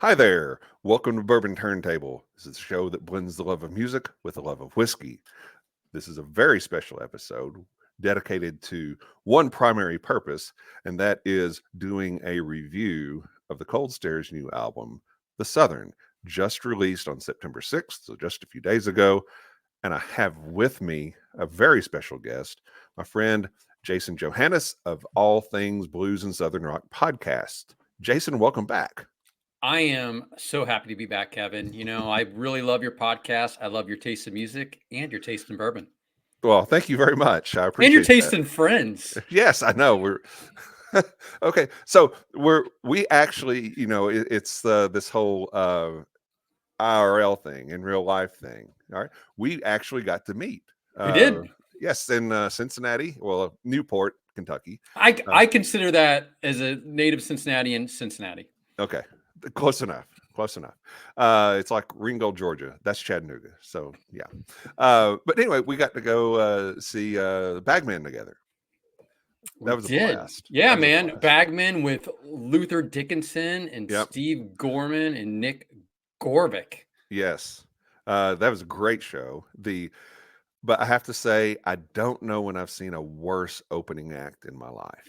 Hi there. Welcome to Bourbon Turntable. This is a show that blends the love of music with the love of whiskey. This is a very special episode dedicated to one primary purpose, and that is doing a review of the Cold Stare's new album, The Southern, just released on September 6th, so just a few days ago. And I have with me a very special guest, my friend Jason Johantges of All Things Blues and Southern Rock podcast. Jason, welcome back. I am so happy to be back, Kevin. I really love your podcast. I love your taste in music and your taste in bourbon Well, thank you very much. I and your appreciate taste that. in friends. Yes, I know. We're okay. So we actually, it's this whole IRL thing and real life thing. All right. We actually got to meet. We Uh did. yes, in Cincinnati, well, Newport, Kentucky. I, Uh, I consider that as a native Cincinnatian, Cincinnati. okay. Close enough. Close enough. It's like Ringgold, Georgia. That's Chattanooga. So yeah. But anyway, we got to go see Bagman together. We That was a did. blast. Yeah, That was a man. blast. Bagman with Luther Dickinson and Yep. Steve Gorman and Nick Gorvick. Yes. That was a great show. But I have to say, I don't know when I've seen a worse opening act in my life.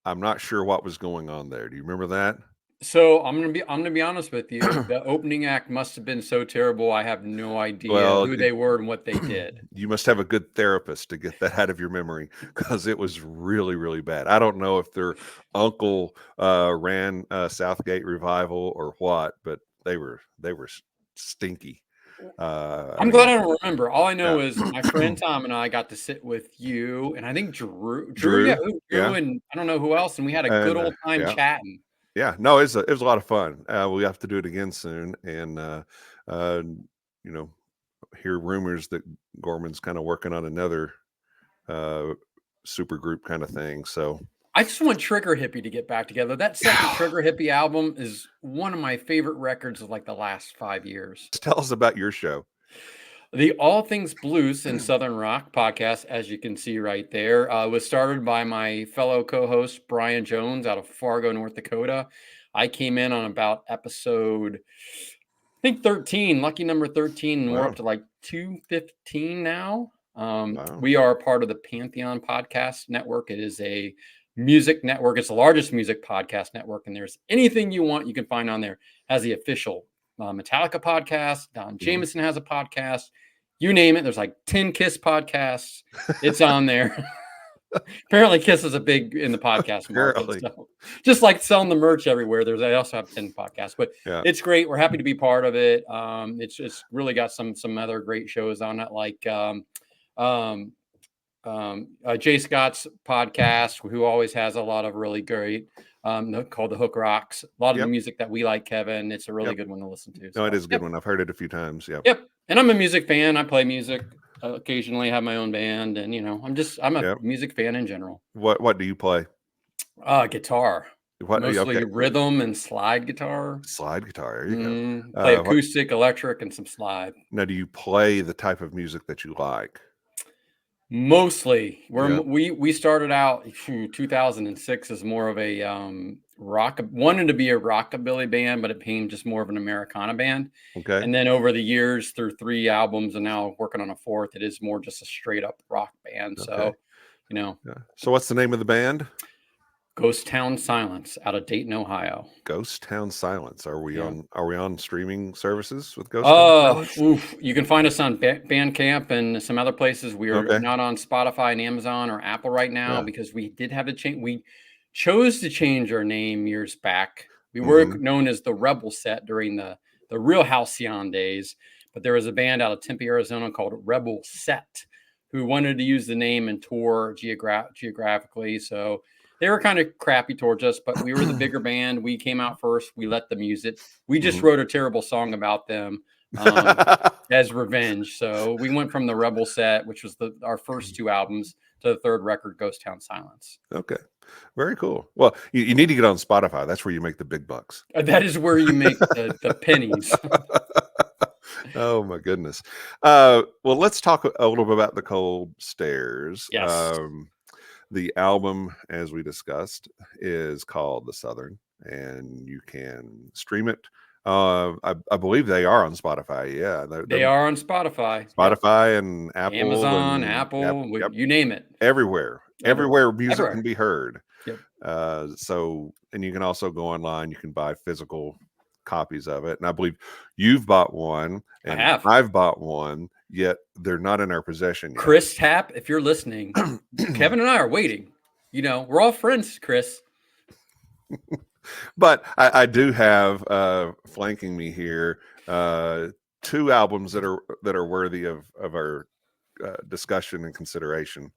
I'm not sure what was going on there. Do you remember that? So I'm gonna be honest with you. The opening act must have been so terrible. I have no idea Well, who they were and what they did. you must have a good therapist to get that out of your memory because it was really, really bad. I don't know if their uncle ran Southgate Revival or what, but they were stinky. I I'm glad mean, I don't remember. All I yeah. know is my friend Tom and I got to sit with you, and I think Drew, yeah, Drew, Drew, yeah, and I don't know who else, and we had a good and old time yeah. chatting. Yeah, no, it was a lot of fun. We have to do it again soon, and uh, you know, hear rumors that Gorman's kind of working on another uh, super group kind of thing. So, I just want Trigger Hippie to get back together. That second Trigger Hippie album is one of my favorite records of like the last 5 years. tell us about your show. The All Things Blues and Southern Rock podcast, as you can see right there, was started by my fellow co-host Brian Jones out of Fargo, North Dakota. I came in on about episode, I think 13, lucky number 13, and we're up Wow, to like 215 now. wow, We are part of the Pantheon Podcast Network. It is a music network. It's the largest music podcast network, and there's anything you want you can find on there. Has the official Metallica podcast. Don mhm. Jameson has a podcast. You name it. There's like 10 Kiss podcasts. It's on there. Apparently, Kiss is a big in the podcast market. Apparently, So just like selling the merch everywhere, they also have 10 podcasts. But yeah, it's great. We're happy to be part of it. It's really got some other great shows on it, like um, Jay Scott's podcast, who always has a lot of really great called the Hook Rocks. A lot of the yep, music that we like, Kevin. It's a really yep. good one to listen to. No, it So is a good yep, one. I've heard it a few times. Yep, yep. And I'm a music fan. I play music occasionally, have my own band, and I'm a yep. music fan in general. What do you play? Guitar, What? mostly Okay, rhythm and slide guitar. slide guitar. There you go. Play What acoustic, electric, and some slide. now? Do you play the type of music that you like? Mostly, Yeah. we started out 2006 as more of a rock, wanted to be a rockabilly band, but it became just more of an Americana band. Okay. And then over the years, through 3 albums, and now working on a fourth, it is more just a straight up rock band. Okay. So, you know, Yeah. So, what's the name of the band? Ghost Town Silence out of Dayton, Ohio. Ghost Town Silence. Are we Yeah. on? Are we on streaming services with Ghost Town Silence? You can find us on Bandcamp and some other places. We are Okay. not on Spotify and Amazon or Apple right now Yeah. because we did have to change. We chose to change our name years back. We were Hmm. known as the Rebel Set during the real Halcyon days, but there was a band out of Tempe, Arizona called Rebel Set who wanted to use the name and tour geographically. So they were kind of crappy towards us, but we were the bigger band. We came out first. We let them use it. We just Hmm. wrote a terrible song about them as revenge. So we went from the Rebel Set, which was our first 2 albums, to the third record, Ghost Town Silence. Okay. Very cool. Well, you need to get on Spotify. That's where you make the big bucks. That is where you make the pennies. Oh my goodness. Well, let's talk a little bit about the Cold Stairs. Yes. The album, as we discussed, is called The Southern, and you can stream it. I believe they are on Spotify. Yeah, They are on Spotify. Yep. Spotify and Apple Amazon, and Apple, yep, you name it. everywhere. Everywhere. Music Everywhere. can be heard. Yep. So, and you can also go online. You can buy physical copies of it. And I believe you've bought one, and I have. I've bought one. Yet they're not in our possession yet. Chris Tapp, if you're listening, Kevin and I are waiting. You know, we're all friends, Chris. But I do have flanking me here 2 albums that are worthy of our discussion and consideration.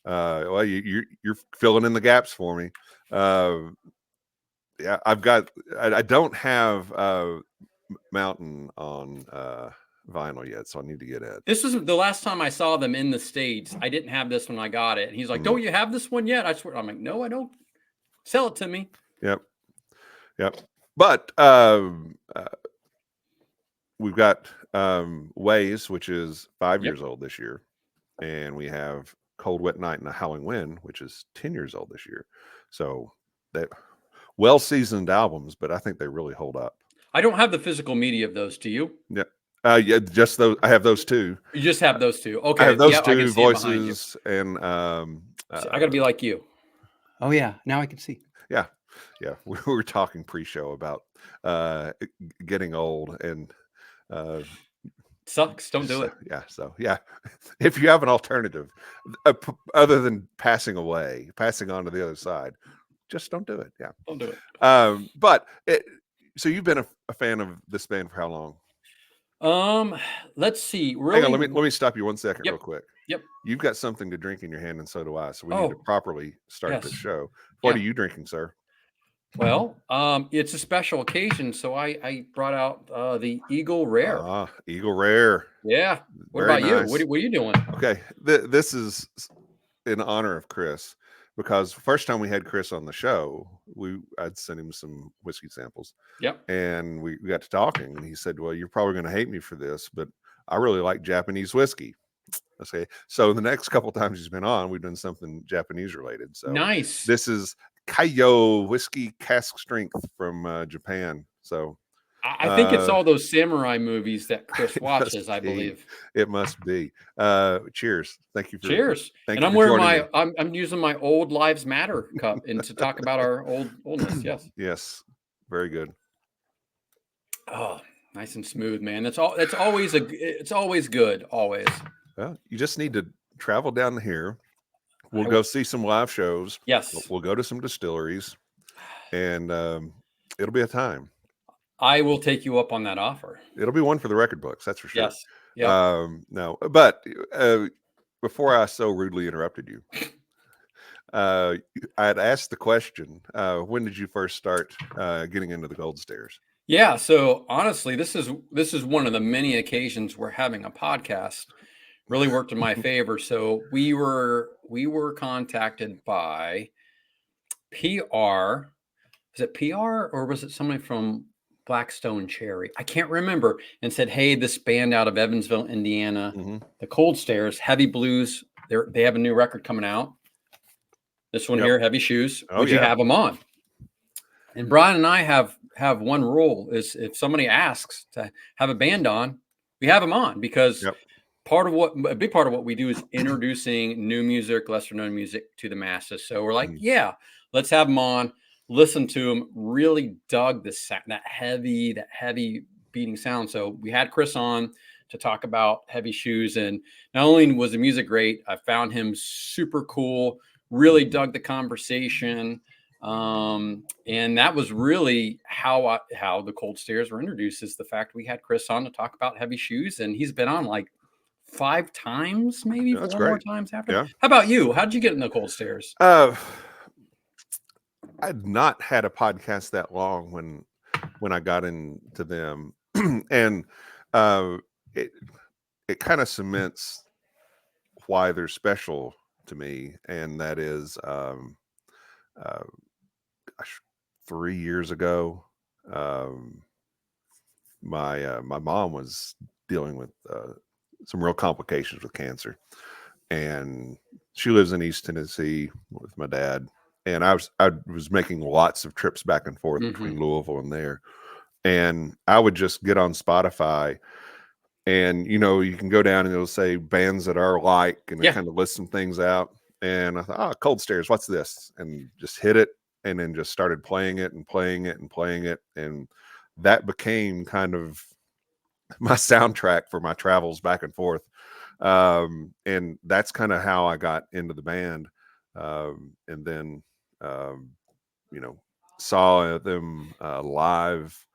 Well, you're filling in the gaps for me. Yeah, I've got. I don't have Mountain on vinyl yet, so I need to get it. This was the last time I saw them in the States. I didn't have this when I got it. And he's like, "Don't you have this one yet?" I swear. I'm like, "No, I don't." Sell it to me. Yep. But we've got Ways, which is 5 years old this year, and we have Cold Wet Night and a Howling Wind, which is 10 years old this year. So they well-seasoned albums, but I think they really hold up. I don't have the physical media of those. Do you? Yeah, just those. I have those 2. You just have those 2. Okay, I have those I 2 can see it behind you. voices, and So I got to be like you. Oh yeah, now I can see. Yeah. We were talking pre-show about getting old and sucks. Don't do it. Yeah. If you have an alternative other than passing on to the other side, just don't do it. Yeah, don't do it. But so you've been a fan of this band for how long? Let's see. Really, hang on. Let me stop you 1 second, real quick. Yep. You've got something to drink in your hand, and so do I. So we need to properly start the show. What are you drinking, sir? Well, it's a special occasion, so I brought out the Eagle Rare. Eagle Rare. Yeah. What about you? What are you doing? Okay, this is in honor of Chris, because first time we had Chris on the show, I'd sent him some whiskey samples. Yep. And we got to talking, and he said, "Well, you're probably going to hate me for this, but I really like Japanese whiskey." Okay, so the next couple times he's been on, we've done something Japanese related. So nice. This is Kaiyo whiskey cask strength from Japan. So I think it's all those samurai movies that Chris watches. I believe it must be. Cheers! Thank you. Cheers! And I'm wearing I'm using my old Lives Matter cup and to talk about our oldness. Yes. Yes. Very good. Oh, nice and smooth, man. It's always good. Always. Well, you just need to travel down here. We'll go see some live shows. Yes. We'll go to some distilleries, and it'll be a time. I will take you up on that offer. It'll be one for the record books, that's for sure. Yes. Yeah. No, but before I so rudely interrupted you, I had asked the question: when did you first start getting into the Gold Stairs? Yeah. So honestly, this is one of the many occasions where having a podcast really worked in my favor. So we were contacted by PR. Is it PR or was it somebody from Blackstone Cherry? I can't remember. And said, "Hey, this band out of Evansville, Indiana, the Cold Stairs, Heavy Blues. They have a new record coming out. This one here, Heavy Shoes. Would you have them on?" And Brian and I have one rule: is if somebody asks to have a band on, we have them on, because a big part of what we do is introducing new music, lesser known music to the masses. So we're like, yeah, let's have them on, listen to them. Really dug the sound, that heavy beating sound. So we had Chris on to talk about Heavy Shoes, and not only was the music great, I found him super cool. Really dug the conversation. And that was really how the Cold Stairs were introduced, is the fact we had Chris on to talk about Heavy Shoes, and he's been on like 5 times, maybe 4 more times after. Yeah. How about you? How did you get in the Cold Stairs? I'd not had a podcast that long when I got into them, and it kind of cements why they're special to me, and that is 3 years ago, my mom was dealing with some real complications with cancer, and she lives in East Tennessee with my dad, and I was making lots of trips back and forth between Louisville and there, and I would just get on Spotify, and you can go down and it'll say bands that are like, and it Yeah. kind of lists some things out. And I thought, oh, Cold Stairs, what's this? And just hit it, and then just started playing it and playing it and playing it, and that became kind of my soundtrack for my travels back and forth. And that's kind of how I got into the band. And then, um, saw them live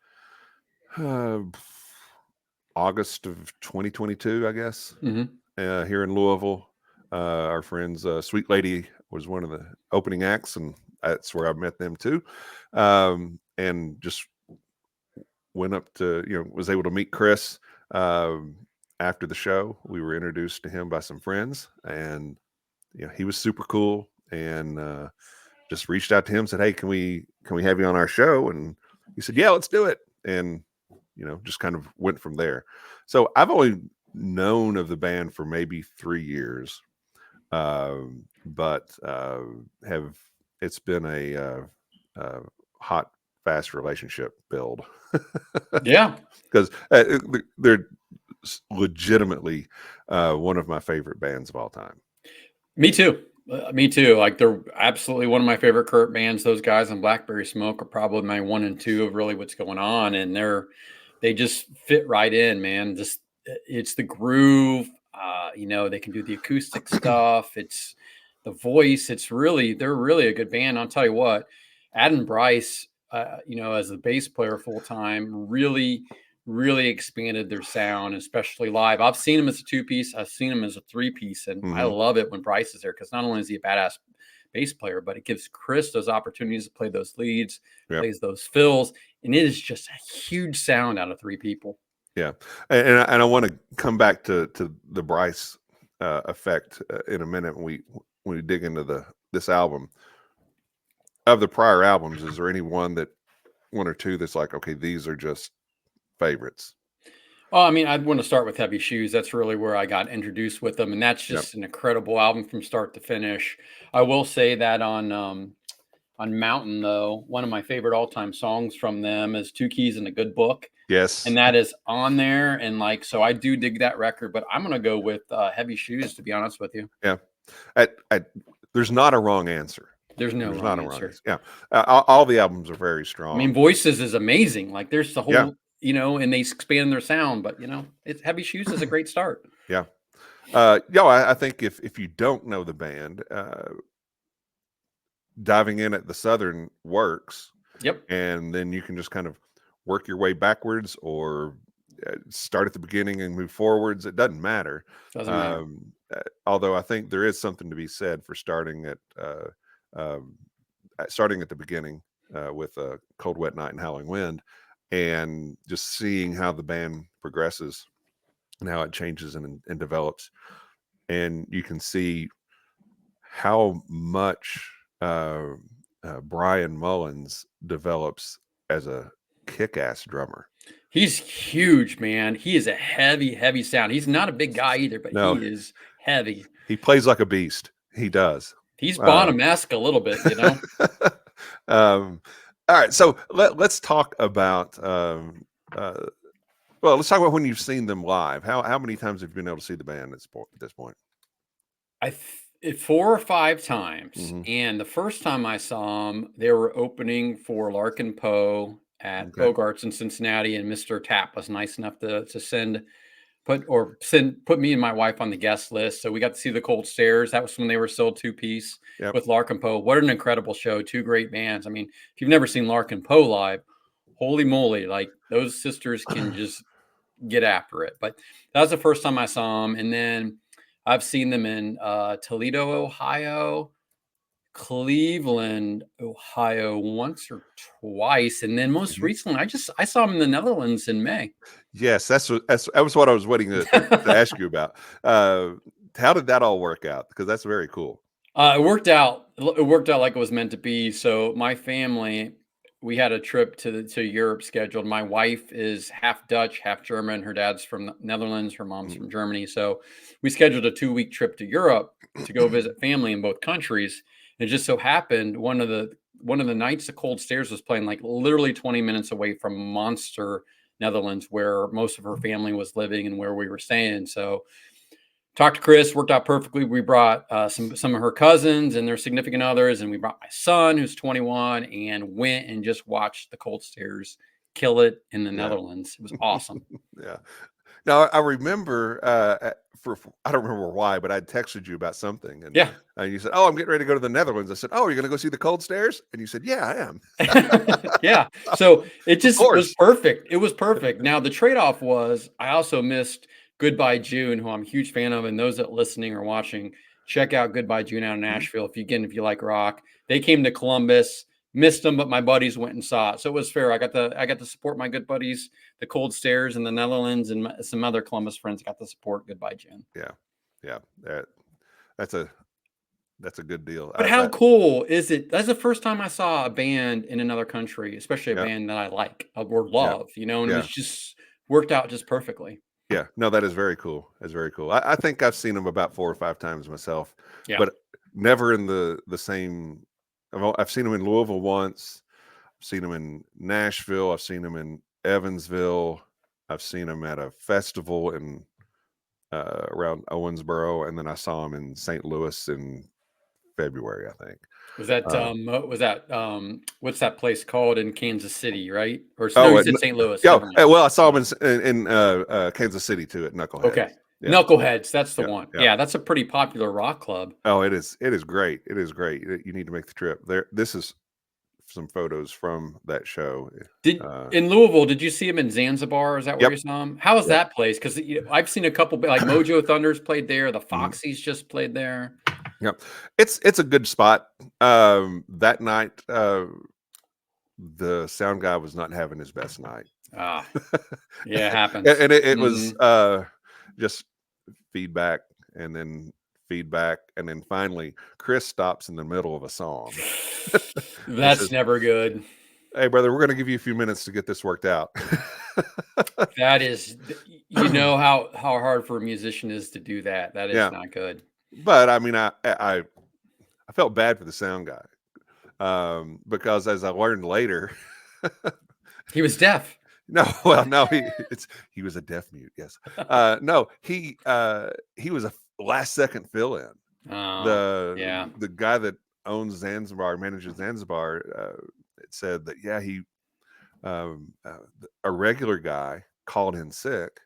August of 2022, I guess, here in Louisville. Our friends, Sweet Lady was one of the opening acts, and that's where I met them too. And just went up to, was able to meet Chris. After the show, we were introduced to him by some friends, and he was super cool, and just reached out to him, said, hey, can we have you on our show? And he said, yeah, let's do it. And just kind of went from there. So I've only known of the band for maybe 3 years, but it's been a hot, fast relationship build. Yeah, because they're legitimately one of my favorite bands of all time. Me too. Me too. Like, they're absolutely one of my favorite Kurt bands. Those guys on Blackberry Smoke are probably my 1 and 2 of really what's going on, and they just fit right in, man. Just it's the groove. They can do the acoustic stuff. It's the voice. They're really a good band. I'll tell you what, Adam Bryce, as the bass player full time, really expanded their sound, especially live. I've seen him as a 2-piece. I've seen him as a 3-piece, and I love it when Bryce is there, because not only is he a badass bass player, but it gives Chris those opportunities to play those leads, plays those fills, and it is just a huge sound out of 3 people. Yeah, and I want to come back to the Bryce effect in a minute when we dig into this album. Of the prior albums, is there any one or two that's like, okay, these are just favorites? Well, I mean, I'd want to start with Heavy Shoes. That's really where I got introduced with them, and that's just an incredible album from start to finish. I will say that on Mountain, though, one of my favorite all-time songs from them is Two Keys and a Good Book. Yes. And that is on there. And so I do dig that record, but I'm going to go with Heavy Shoes, to be honest with you. Yeah. There's not a wrong answer. There's not a wrong answer. Yeah. All the albums are very strong. I mean, Voices is amazing. Like, there's the whole, and they expand their sound, but it's Heavy Shoes is a great start. Yeah. I think if you don't know the band, diving in at the Southern works. Yep. And then you can just kind of work your way backwards, or start at the beginning and move forwards. It doesn't matter. Doesn't matter. Although I think there is something to be said for starting at the beginning with Cold Wet Night and Howling Wind, and just seeing how the band progresses and how it changes and develops. And you can see how much Brian Mullins develops as a kick-ass drummer. He's huge, man. He is a heavy sound. He's not a big guy either, but he is heavy. He plays like a beast. He does. He's Bonham-esque a little bit, All right, so let's talk about let's talk about when you've seen them live. How many times have you been able to see the band at this point? 4 or 5 times. And the first time I saw them, they were opening for Larkin Poe at Bogart's in Cincinnati, and Mr. Tapp was nice enough to put me and my wife on the guest list. So we got to see the Cold Stairs. That was when they were still 2-piece with Larkin Poe. What an incredible show. 2 great bands. I mean, if you've never seen Larkin Poe live, holy moly, like, those sisters can just get after it. But that was the first time I saw them. And then I've seen them in Toledo, Ohio, Cleveland, Ohio once or twice, and then most recently I saw them in the Netherlands in May. Yes, that was what I was waiting to ask you about. How did that all work out? Because that's very cool. It worked out like it was meant to be. So my family, we had a trip to Europe scheduled. My wife is half Dutch, half German. Her dad's from the Netherlands. Her mom's from Germany. So we scheduled a 2-week trip to Europe to go visit family in both countries. It just so happened one of the nights the Cold Stairs was playing like literally 20 minutes away from Monster, Netherlands, where most of her family was living and where we were staying. So talked to Chris, worked out perfectly. We brought some of her cousins and their significant others, and we brought my son, who's 21, and went and just watched the Cold Stairs kill it in the Netherlands. It was awesome. Yeah. Now I remember I don't remember why, but I texted you about something, and you said, "Oh, I'm getting ready to go to the Netherlands." I said, "Oh, you're going to go see the Cold Stairs?" And you said, "Yeah, I am." Yeah. So it just was perfect. It was perfect. Now the trade-off was I also missed Goodbye June, who I'm a huge fan of, and those that listening or watching, check out Goodbye June out in Nashville if you like rock. They came to Columbus. Missed them, but my buddies went and saw it, so it was fair. I got to support my good buddies, the Cold Stairs in the Netherlands, and some other Columbus friends got to support Goodbye June. Yeah, that's a good deal. But how cool is it? That's the first time I saw a band in another country, especially a band that I like or love, and it was just worked out just perfectly. Yeah, no, that is very cool. That's very cool. I think I've seen them about 4 or 5 times myself, but never in the same. I've seen them in Louisville once. I've seen them in Nashville. I've seen them in Evansville. I've seen them at a festival in around Owensboro, and then I saw them in St. Louis in February, I think. Was that what's that place called in Kansas City, right? Or no, you said St. Louis. Yeah, well, I saw them in Kansas City too at Knuckleheads. Okay. Yeah. Knuckleheads, that's the one. Yeah, that's a pretty popular rock club. Oh, it is. It is great. It is great. You need to make the trip there. This is some photos from that show. In Louisville, did you see him in Zanzibar? Is that where you saw him? How was that place? Because I've seen a couple, like Mojo Thunders played there. The Foxies just played there. Yep, it's a good spot. That night, the sound guy was not having his best night. Yeah, it happens. And it was just feedback and then feedback, and then finally Chris stops in the middle of a song. That's says, never good. Hey brother, we're going to give you a few minutes to get this worked out. That is, how hard for a musician is to do that. That is not good. But I mean, I felt bad for the sound guy, because as I learned later, he was deaf. No, well, no, he was a deaf mute. Yes, no, he was a last second fill in. The guy that owns Zanzibar, manages Zanzibar, said that he a regular guy called in sick,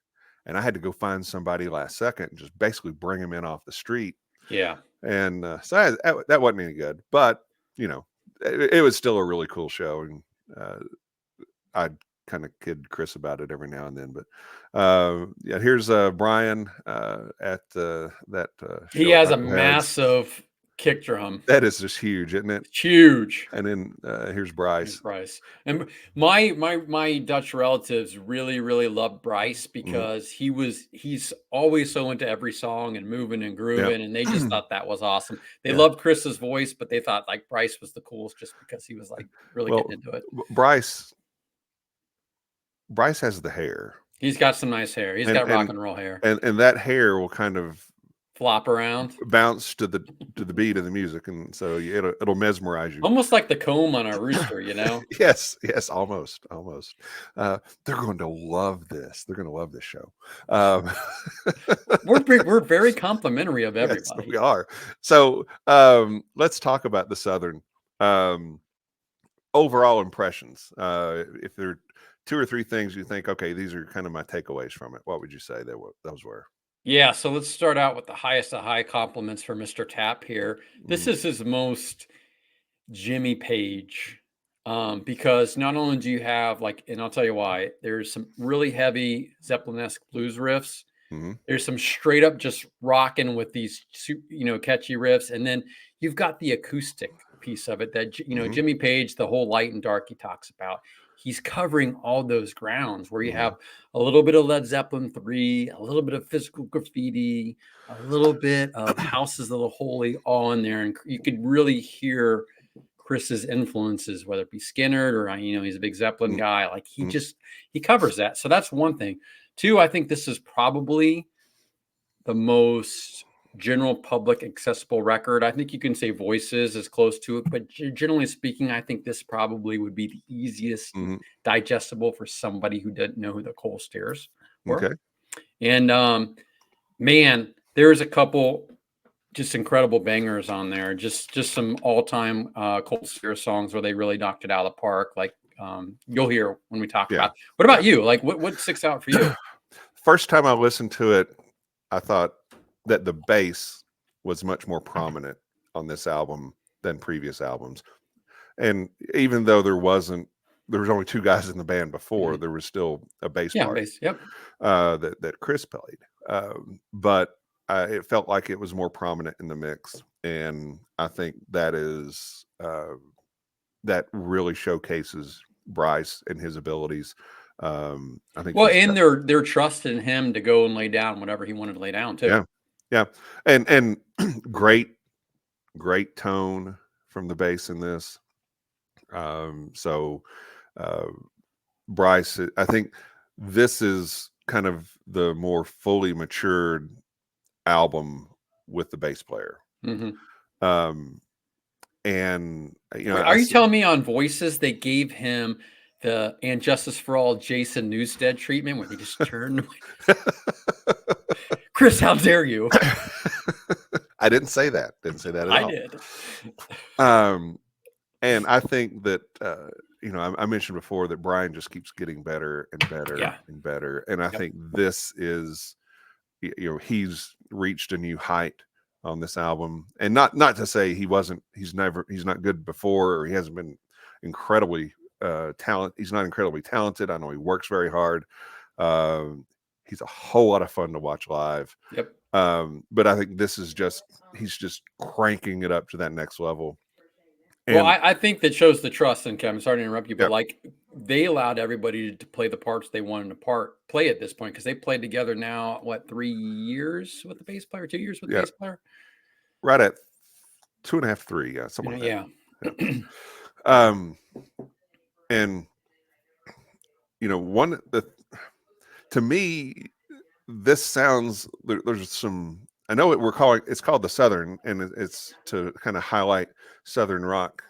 and I had to go find somebody last second and just basically bring him in off the street. Yeah, and so that wasn't any good, but it was still a really cool show, and I'd kind of kid Chris about it every now and then. But here's Brian at that show. He has a massive kick drum. That is just huge, isn't it? It's huge. And then here's Bryce. And my Dutch relatives really, really love Bryce because he's always so into every song and moving and grooving, and they just thought that was awesome. They loved Chris's voice, but they thought like Bryce was the coolest just because he was like really getting into it. Bryce has the hair. He's got some nice hair. He's got rock and roll hair, and that hair will kind of flop around, bounce to the beat of the music, and so it'll mesmerize you, almost like the comb on a rooster. Yes, almost. They're going to love this. They're going to love this show. We're very complimentary of everybody. Yes, we are. So let's talk about the Southern overall impressions. If there are 2 or 3 things you think, okay, these are kind of my takeaways from it, what would you say those were? Yeah, so let's start out with the highest of high compliments for Mr. Tapp here. This is his most Jimmy Page, because not only do you have and I'll tell you why, there's some really heavy Zeppelin-esque blues riffs. There's some straight up just rocking with these, catchy riffs. And then you've got the acoustic piece of it that, Jimmy Page, the whole light and dark he talks about. He's covering all those grounds where you have a little bit of Led Zeppelin 3, a little bit of Physical Graffiti, a little bit of Houses of the Holy, all in there. And you could really hear Chris's influences, whether it be Skinner or, he's a big Zeppelin guy. Like he covers that. So that's one thing. 2, I think this is probably the most general public accessible record. I think you can say Voices is close to it, but generally speaking, I think this probably would be the easiest Mhm. digestible for somebody who didn't know who the Cold Stairs were. Okay. And man, there's a couple just incredible bangers on there. Just some all-time Cold Stairs songs where they really knocked it out of the park. Like you'll hear when we talk Yeah. about. What about you? Like what sticks out for you? First time I listened to it, I thought that the bass was much more prominent on this album than previous albums. And even though there was only two guys in the band before, there was still a bass Yeah, part bass. Yep. that Chris played. But it felt like it was more prominent in the mix. And I think that is that really showcases Bryce and his abilities. I think Well, and their trust in him to go and lay down whatever he wanted to lay down too. Yeah. And great tone from the bass in this. So Bryce, I think this is kind of the more fully matured album with the bass player. Mm-hmm. And you know, Wait, are you telling me on Voices they gave him the And Justice for All Jason Newsted treatment where they just turned Chris, how dare you? I didn't say that. Didn't say that at all. I did. And I think that you know, I mentioned before that Brian just keeps getting better and better and better. And I think this is, you know, he's reached a new height on this album. And not to say he's not good before, or he hasn't been incredibly he's not incredibly talented. I know he works very hard. He's a whole lot of fun to watch live. Yep. But I think this is he's just cranking it up to that next level. And well, I think that shows the trust. And I'm sorry to interrupt you, but Yep. like they allowed everybody to play the parts they wanted to play at this point, because they played together now, what, 3 years with the bass player, 2 years with the bass player? Right at 2.5, 3, yeah, something like that. And you know, to me, this sounds there's some. I know it's called the Southern, and it's to kind of highlight Southern rock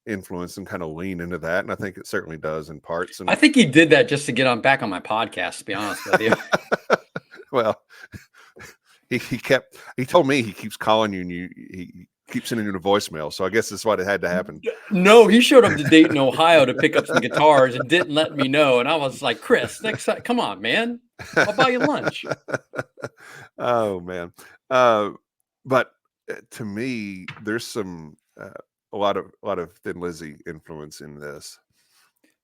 influence and kind of lean into that, and I think it certainly does in parts. And I think he did that just to get back on my podcast, to be honest with you. Well, he told me he keeps calling you, and he keeps sending you a voicemail, so I guess that's what it had to happen. No, he showed up to Dayton, Ohio to pick up some guitars and didn't let me know, and I was like, Chris, next time, come on, man, I'll buy you lunch. Oh man. But to me, there's some a lot of Thin Lizzy influence in this,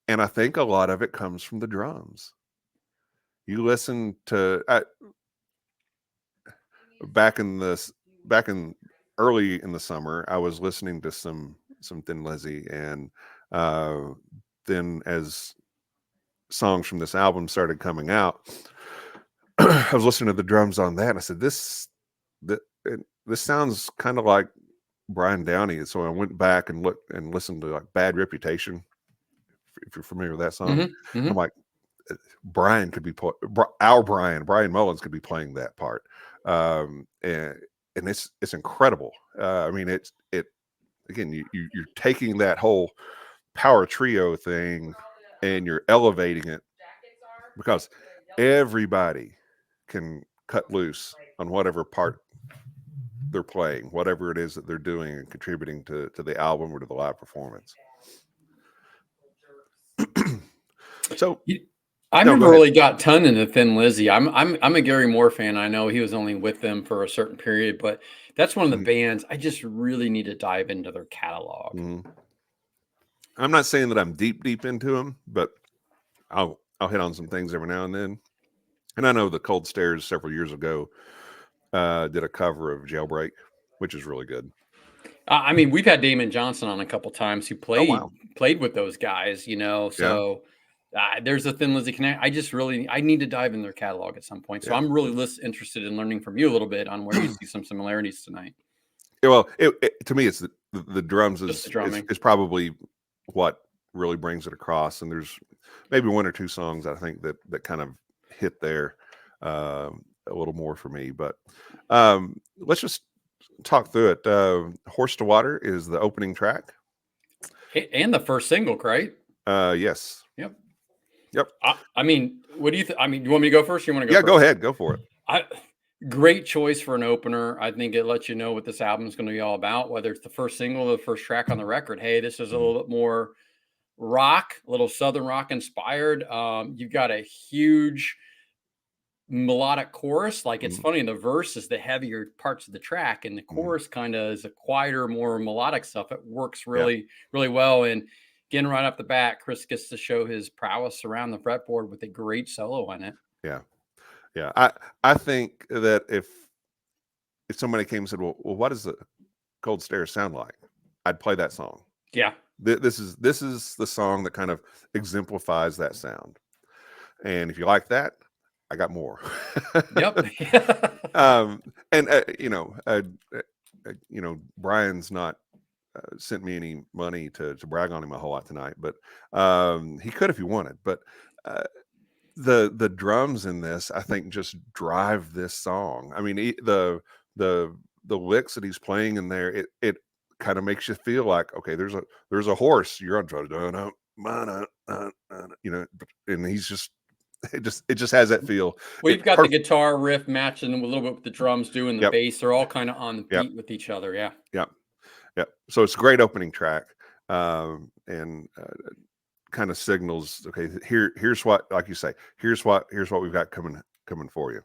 and I think a lot of it comes from the drums. You listen to back in early in the summer, I was listening to some Thin Lizzy, and then as songs from this album started coming out, I was listening to the drums on that, and I said, this sounds kind of like Brian Downey. So I went back and looked and listened to like Bad Reputation, if you're familiar with that song. Mm-hmm. I'm like, Brian Mullins could be playing that part. And it's incredible. I mean, it again, you're taking that whole power trio thing and you're elevating it, because everybody can cut loose on whatever part they're playing, whatever it is that they're doing and contributing to the album or to the live performance. So I never really got ton into Thin Lizzy. I'm a Gary Moore fan. I know he was only with them for a certain period, but that's one of the bands I just really need to dive into their catalog. Mm-hmm. I'm not saying that I'm deep into them, but I'll hit on some things every now and then. And I know the Cold Stairs several years ago did a cover of Jailbreak, which is really good. I mean, we've had Damon Johnson on a couple times who played with those guys, you know. So there's a Thin Lizzy connect. I need to dive in their catalog at some point. So I'm really interested in learning from you a little bit on where you see some similarities tonight. Well, to me, it's the drums is probably what really brings it across. And there's maybe one or two songs I think that kind of hit there a little more for me. But let's just talk through it. Horse to Water is the opening track. And the first single, right? Yes. Yep. Yep. I mean, what do you think? I mean, you want me to go first? Or you want to go Yeah, first? go ahead. Go for it. Great choice for an opener. I think it lets you know what this album is going to be all about, whether it's the first single or the first track on the record. Hey, this is a little bit more rock, a little Southern rock inspired. You've got a huge melodic chorus. Like, it's funny, the verse is the heavier parts of the track, and the chorus kind of is a quieter, more melodic stuff. It works really, really well. And again, right off the bat, Chris gets to show his prowess around the fretboard with a great solo in it. Yeah. Yeah. I think that if somebody came and said, well, what does the Cold Stairs sound like? I'd play that song. Yeah. This is the song that kind of exemplifies that sound. And if you like that, I got more. Yep. And Brian's not sent me any money to brag on him a whole lot tonight, but he could if he wanted. But the drums in this, I think, just drive this song. I mean, the licks that he's playing in there, it kind of makes you feel like, okay, there's a horse, you're on, and he's just it just has that feel. Well, you've got the guitar riff matching a little bit with the drums doing the bass. They're all kind of on the beat with each other. Yeah. So it's a great opening track, and kind of signals, okay, here's what, like you say, here's what we've got coming for you.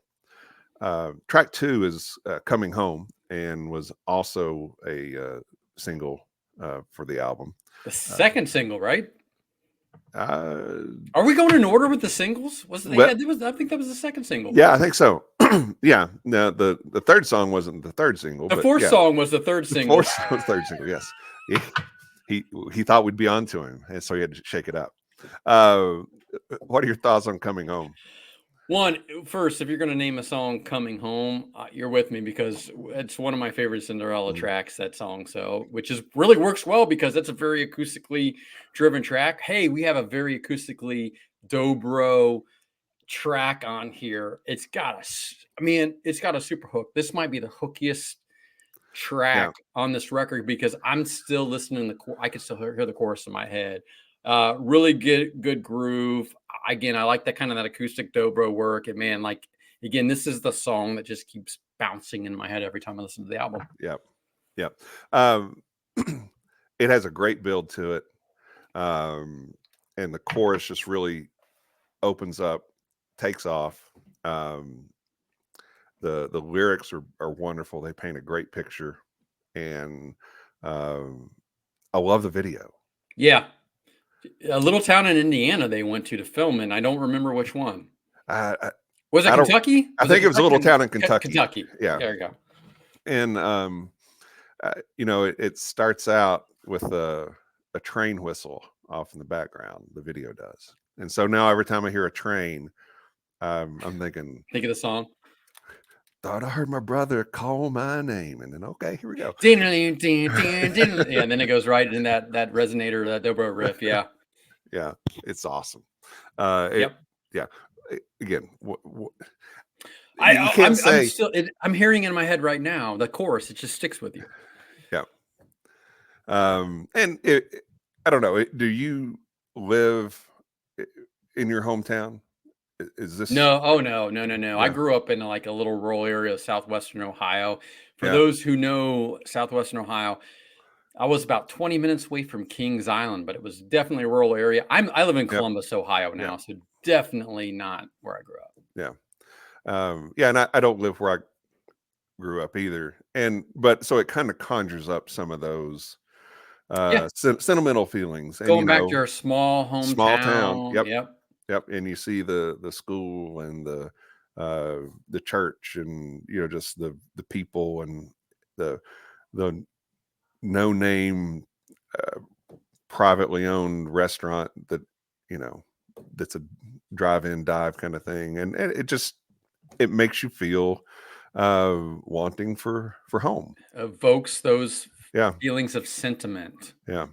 Track 2 is Coming Home, and was also a single for the album. The second single, right? Are we going in order with the singles? I think that was the second single. Yeah, I think so. Yeah. Now the third song wasn't the third single. The fourth song was the third single. The fourth was the third single. Yes. He thought we'd be onto him, and so he had to shake it up. What are your thoughts on Coming Home? First, if you're going to name a song "Coming Home," you're with me, because it's one of my favorite Cinderella tracks. That song, which really works well because it's a very acoustically driven track. Hey, we have a very acoustically dobro track on here. It's got a super hook. This might be the hookiest track on this record, because I'm still listening I can still hear the chorus in my head. Really good groove. Again, I like that kind of that acoustic dobro work. And man, like, again, this is the song that just keeps bouncing in my head every time I listen to the album. Yep. It has a great build to it. And the chorus just really opens up, takes off. The lyrics are wonderful. They paint a great picture. And I love the video. Yeah. A little town in Indiana they went to film, and I don't remember which one. Was it Kentucky? I think it was a little town in Kentucky. Kentucky. Yeah. There you go. And it starts out with a train whistle off in the background. The video does, and so now every time I hear a train, I'm thinking. Think of the song. Thought I heard my brother call my name, and then okay, here we go. Yeah, and then it goes right in that resonator, that dobro riff. Yeah. Yeah, it's awesome. Yep. Yeah. Again, I'm hearing in my head right now the chorus. It just sticks with you. Yeah. And I don't know. Do you live in your hometown? Is this no? Oh no. Yeah. I grew up in a little rural area of southwestern Ohio. For those who know southwestern Ohio, I was about 20 minutes away from Kings Island, but it was definitely a rural area. I live in Columbus, Ohio now, so definitely not where I grew up. Yeah. And I don't live where I grew up either. But so it kind of conjures up some of those sentimental feelings. And, going back to our small hometown. Small town. Yep. And you see the school and the church, and just the people, and the no name privately owned restaurant that that's a drive-in dive kind of thing, and it makes you feel wanting for home. Evokes those feelings of sentiment. Yeah.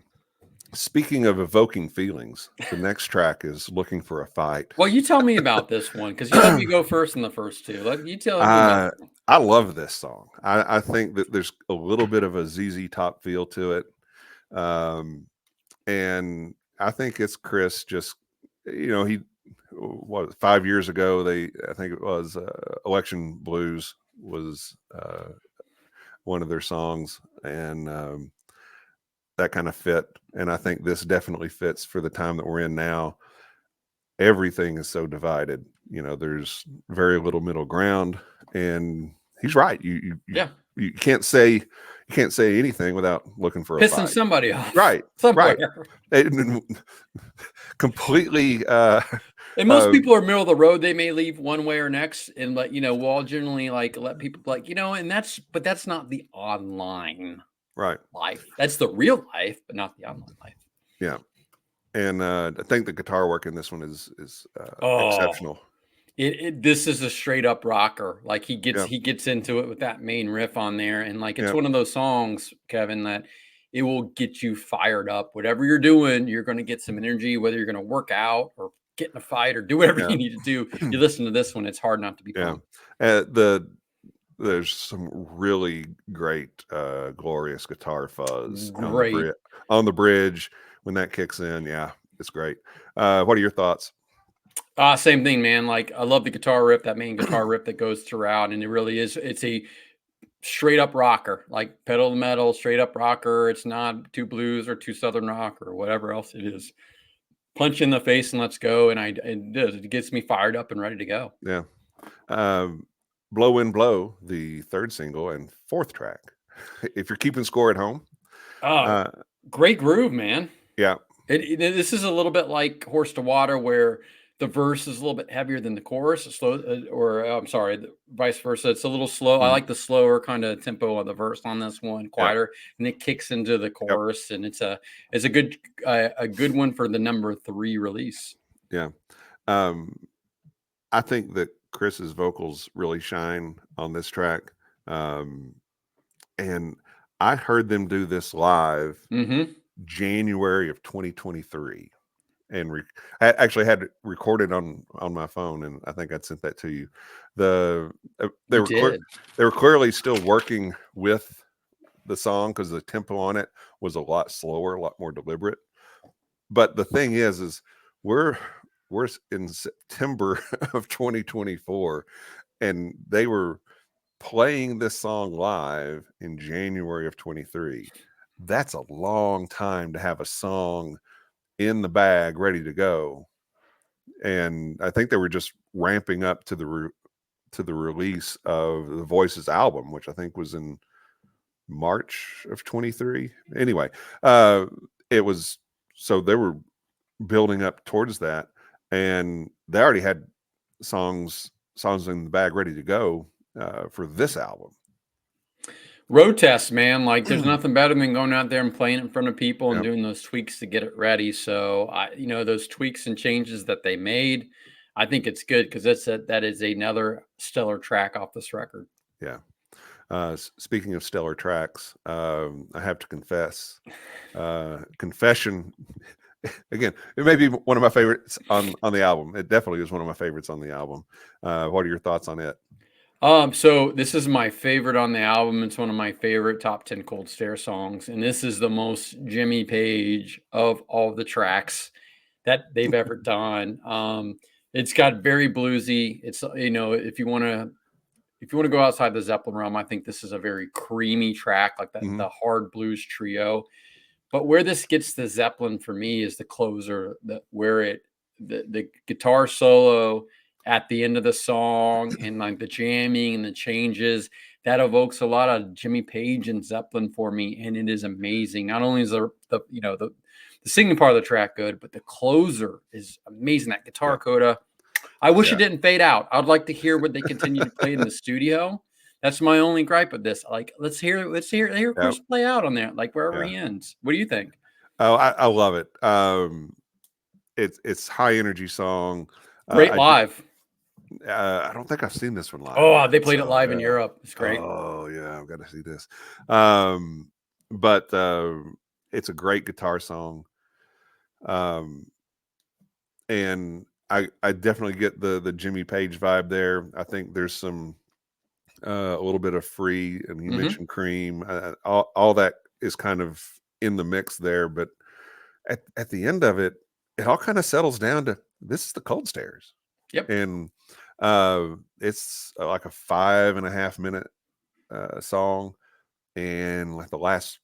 Speaking of evoking feelings, the next track is Looking for a Fight. Well, you tell me about this one because you let me go first in the first two. You tell me about this one. I love this song. I think that there's a little bit of a ZZ Top feel to it. And I think it's Chris just, he, 5 years ago, I think it was Election Blues was one of their songs. And that kind of fit. And I think this definitely fits for the time that we're in now. Everything is so divided. There's very little middle ground, and he's right. You can't say anything without looking for a pissing fight. Somebody off, right? Somewhere. Right. Completely. And most people are middle of the road. They may leave one way or next, and we'll all generally let people and that's not the online life. That's the real life, but not the online life. Yeah. And I think the guitar work in this one is exceptional. This is a straight up rocker. He gets into it with that main riff on there, and it's one of those songs, Kevin, that it will get you fired up. Whatever you're doing, you're going to get some energy. Whether you're going to work out or get in a fight or do whatever you need to do, you listen to this one. It's hard not to be pumped. There's some really great, glorious guitar fuzz on the bridge when that kicks in. Yeah, it's great. What are your thoughts? Same thing, man. I love the guitar riff, that main guitar riff that goes throughout, and it really is. It's a straight up rocker, pedal to metal, straight up rocker. It's not too blues or too southern rock or whatever else it is. Punch in the face and let's go. And it gets me fired up and ready to go. Yeah. Blow Wind Blow, the third single and fourth track. If you're keeping score at home. Great groove, man. Yeah. This is a little bit like Horse to Water, where the verse is a little bit heavier than the chorus, vice versa. It's a little slow. I like the slower kind of tempo of the verse on this one, quieter, and it kicks into the chorus, and it's a good one for the number 3 release. Yeah. I think that Chris's vocals really shine on this track. And I heard them do this live January of 2023. And I actually had it recorded on my phone, and I think I'd sent that to you. They were clearly still working with the song because the tempo on it was a lot slower, a lot more deliberate. But the thing is we're in September of 2024, and they were playing this song live in January of 23. That's a long time to have a song in the bag ready to go. And I think they were just ramping up to the release of the Voices album, which I think was in March of 23. Anyway, it was, so they were building up towards that, and they already had songs in the bag ready to go for this album. Road test, man. There's nothing better than going out there and playing in front of people and doing those tweaks to get it ready. So those tweaks and changes that they made, I think it's good because that is another stellar track off this record. Yeah. Speaking of stellar tracks, I have to confess, Confession. Again, it may be one of my favorites on the album. It definitely is one of my favorites on the album. What are your thoughts on it? So this is my favorite on the album. It's one of my favorite top 10 Cold Stare songs. And this is the most Jimmy Page of all the tracks that they've ever done. It's got very bluesy. It's, if you want to go outside the Zeppelin realm, I think this is a very creamy track, like that, the hard blues trio. But where this gets the Zeppelin for me is the closer, the guitar solo at the end of the song, and the jamming and the changes that evokes a lot of Jimmy Page and Zeppelin for me, and it is amazing. Not only is the singing part of the track good, but the closer is amazing. That guitar coda, I wish it didn't fade out. I'd like to hear what they continue to play in the studio. That's my only gripe with this. Let's hear Chris play out on there, wherever he ends. What do you think? Oh, I love it. It's high energy song. Great live. I don't think I've seen this one live. Oh, they played it live in Europe. It's great. Oh yeah, I've got to see this. But it's a great guitar song. Um, and I definitely get the Jimmy Page vibe there. I think there's some a little bit of Free, and you Hmm. mentioned Cream. All that is kind of in the mix there, but at the end of it, it all kind of settles down to this is the Cold Stairs, Yep. and it's like a 5.5 minute song, and like the last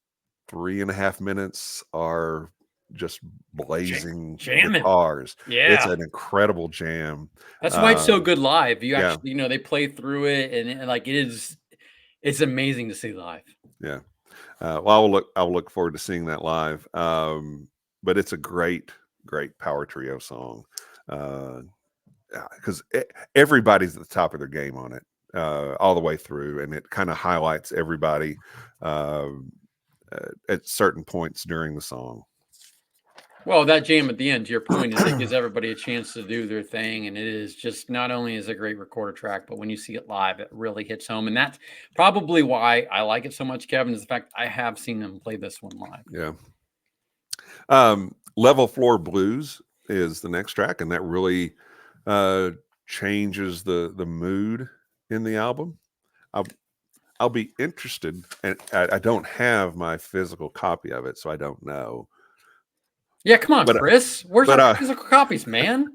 3.5 minutes are just blazing Jamming. guitars. It's Yeah. an incredible jam. That's why it's so Um, good live. You yeah, actually, they play through it, and like it's amazing to see live. yeah. Well, I will look forward to seeing that live. But it's a great power trio song. Because everybody's at the top of their game on it all the way through, and it kind of highlights everybody um at certain points during the song. Well, that jam at the end, to your point, is it gives everybody a chance to do their thing, and it is just not only is a great recorder track, but when you see it live, it really hits home, and that's probably why I like it so much, Kevin. Is the fact I have seen them play this one live. Yeah. Level Floor Blues is the next track, and that really changes the mood in the album. I'll be interested, and I don't have my physical copy of it, so I don't know. Yeah, come on, But Chris. Where's but our physical copies, man?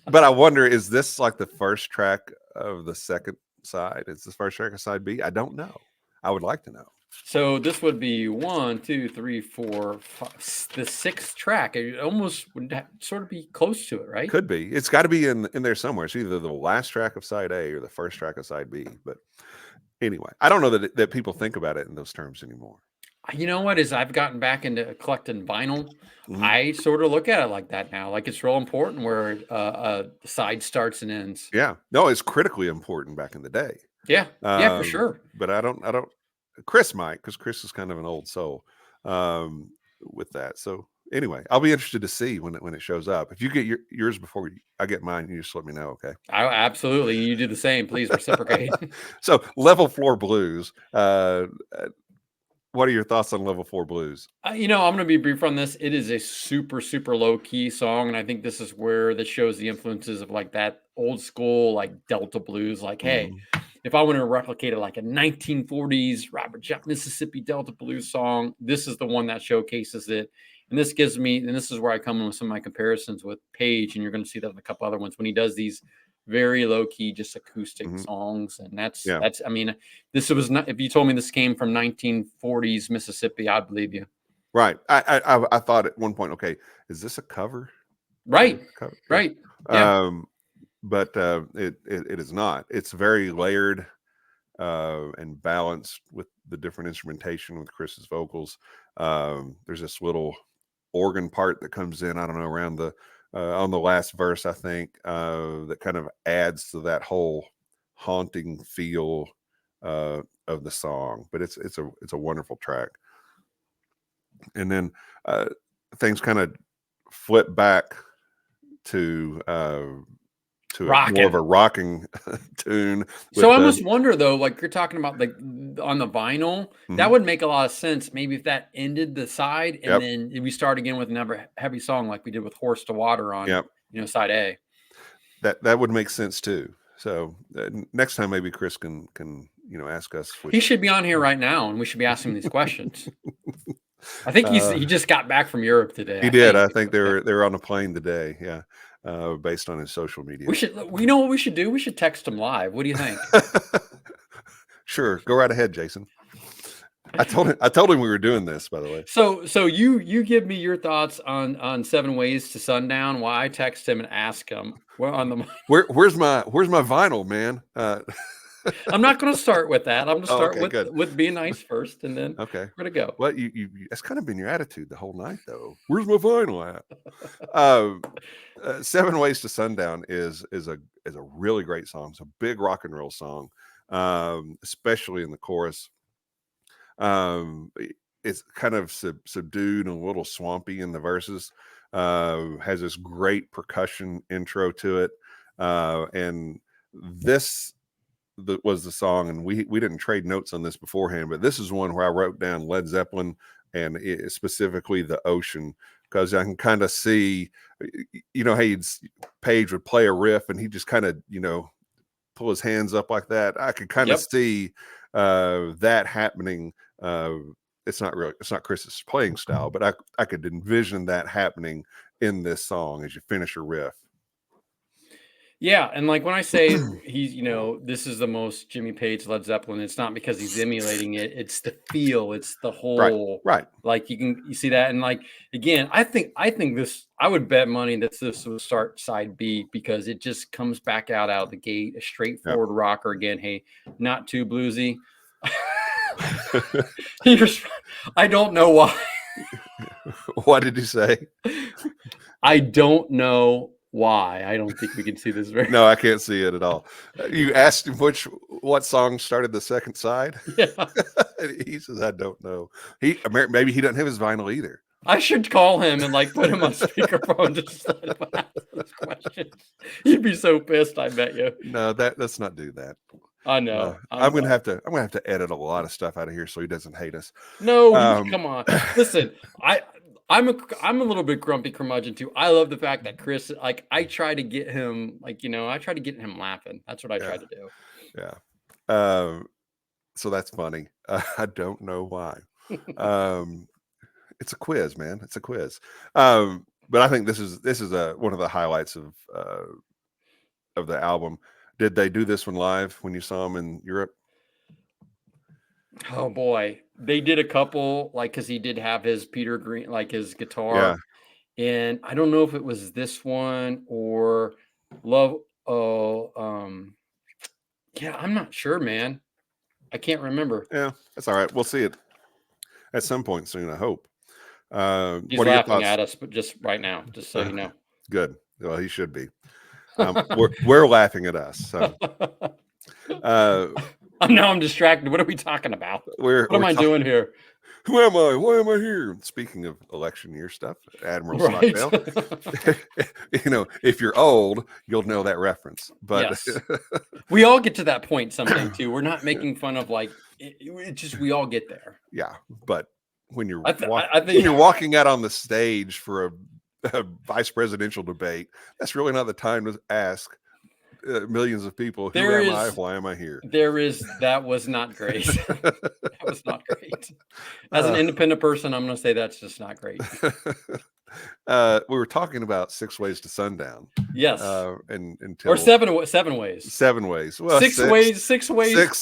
but I wonder, is this like the first track of the second side? Is this first track of side B? I don't know. I would like to know. So this would be 1, 2, 3, 4, 5, the sixth track. It almost would sort of be close to it, right? Could be. It's got to be in there somewhere. It's either the last track of side A or the first track of side B. But anyway, I don't know that people think about it in those terms anymore. You know what? As I've gotten back into collecting vinyl, Mhm. I sort of look at it like that now. Like it's real important where the side starts and ends. Yeah. No, it's critically important back in the day. Yeah, yeah, for sure. But I don't. Chris might, because Chris is kind of an old soul with that. So anyway, I'll be interested to see when it shows up. If you get yours before I get mine, you just let me know, okay? Absolutely. You do the same. Please reciprocate. So Level Floor Blues. What are your thoughts on Level Floor Blues? I'm going to be brief on this. It is a super, super low key song. And I think this is where this shows the influences of like that old school, like Delta blues. Like, hey, if I want to replicate it like a 1940s Mississippi Delta blues song, this is the one that showcases it. And this gives me, and this is where I come in with some of my comparisons with Page. And you're going to see that in a couple other ones when he does these very low key, just acoustic songs. And that's, I mean, this was not, if you told me this came from 1940s Mississippi, I'd believe you. Right. I thought at one point, okay, is this a cover? Right. Cover? Right. Yeah. But it is not. It's very layered and balanced with the different instrumentation with Chris's vocals. There's this little organ part that comes in, I don't know, around the on the last verse, I think, that kind of adds to that whole haunting feel of the song. But it's a wonderful track. And then things kind of flip back to more of a rocking tune. So I almost wonder though, like you're talking about like on the vinyl, that would make a lot of sense. Maybe if that ended the side and then we start again with another heavy song like we did with Horse to Water on side A. That would make sense too. So next time maybe Chris can ask us. He should be on here right now, and we should be asking him these questions. I think he just got back from Europe today. He did. I think they were on a plane today. Yeah. Based on his social media. We know what we should do? We should text him live. What do you think? Sure. Go right ahead, Jason. I told him we were doing this, by the way. So you give me your thoughts on 7 Ways to Sundown while I text him and ask him. Well, where's my vinyl, man? I'm not going to start with that. I'm going to start with being nice first, and then okay, we're going to go. Well, you that's kind of been your attitude the whole night, though. Where's my vinyl at? 7 Ways to Sundown is a really great song. It's a big rock and roll song, especially in the chorus. It's kind of subdued and a little swampy in the verses. Has this great percussion intro to it, and this was the song, and we didn't trade notes on this beforehand, but this is one where I wrote down Led Zeppelin and specifically The Ocean, because I can kind of see, how Page would play a riff and he just kind of, pull his hands up like that. I could kind of see that happening. It's not Chris's playing style, but I could envision that happening in this song as you finish a riff. Yeah, and like when I say he's, this is the most Jimmy Page Led Zeppelin, it's not because he's emulating it. It's the feel, it's the whole right. Like you see that, and like again, I think this. I would bet money that this will start side B because it just comes back out of the gate, a straightforward rocker again. Hey, not too bluesy. I don't know why. What did you say? I don't know why. I don't think we can see this very. No, I can't see it at all. You asked him what song started the second side. Yeah. He says, I don't know. Maybe he doesn't have his vinyl either. I should call him and like put him on speakerphone just to ask these questions. He'd be so pissed, I bet you. No, let's not do that. I know. I'm gonna have to edit a lot of stuff out of here so he doesn't hate us. No, come on. Listen, I'm a little bit grumpy curmudgeon too. I love the fact that Chris, like, I try to get him, I try to get him laughing. That's what I try to do. Yeah. So that's funny. I don't know why. It's a quiz, man. It's a quiz. But I think this is one of the highlights of the album. Did they do this one live when you saw them in Europe? Oh boy, they did a couple, like, because he did have his Peter Green, like his guitar, and I don't know if it was this one or Love. Yeah, I'm not sure, man. I can't remember. Yeah, that's all right. We'll see it at some point soon, I hope. He's laughing at us, but just right now, just so you know. Good. Well, he should be. We're laughing at us. So. Now I'm distracted. What are we talking about? What am I doing here? Who am I? Why am I here? Speaking of election year stuff, Admiral Stockdale. If you're old, you'll know that reference. But yes. We all get to that point someday too. We're not making fun of it's just we all get there. Yeah, but when you're when you're walking out on the stage for a vice presidential debate, that's really not the time to ask millions of people, who am I? Why am I here? That was not great. That was not great. As an independent person, I'm going to say that's just not great. We were talking about 6 Ways to Sundown. Yes. Or 7 ways. 7 ways. Well, 6 ways. 6 ways.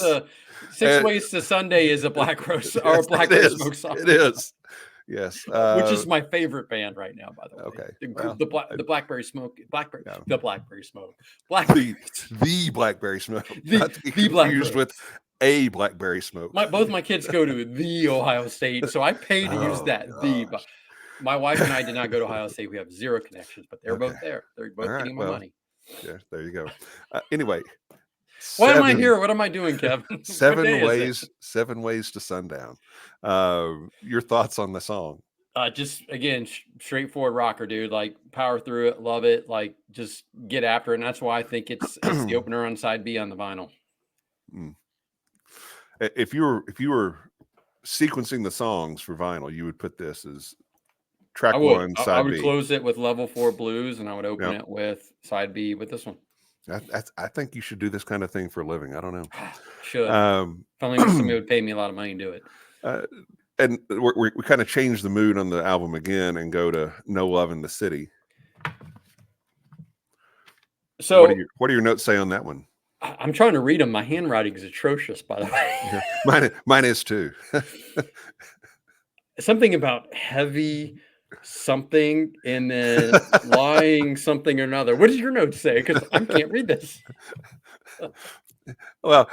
6 ways to Sunday is a Black Rose or a Blackberry Smoke song. It is. Yes. Which is my favorite band right now, by the way. Okay. The Blackberry Smoke. The Blackberry Smoke. The Blackberry Smoke. Not to be confused with a Blackberry Smoke. Both my kids go to the Ohio State, so I pay to use that. But my wife and I did not go to Ohio State. We have zero connections, but they're both there. They're both getting my money. Yeah, there you go. Anyway. Why am I here? What am I doing, Kevin? 7 ways. 7 ways to sundown. Your thoughts on the song? Just again, straightforward rocker, dude. Like power through it, love it. Like just get after it, and that's why I think it's the opener on side B on the vinyl. If you were sequencing the songs for vinyl, you would put this as track 1, side B. I would close it with Level 4 Blues, and I would open it with side B with this one. I think you should do this kind of thing for a living. I don't know. Should. If only somebody would pay me a lot of money to do it. And we kind of change the mood on the album again and go to No Love in the City. So what do your notes say on that one? I'm trying to read them. My handwriting is atrocious, by the way. Mine is too. Something about heavy something and then lying something or another. What does your note say? Because I can't read this. Well,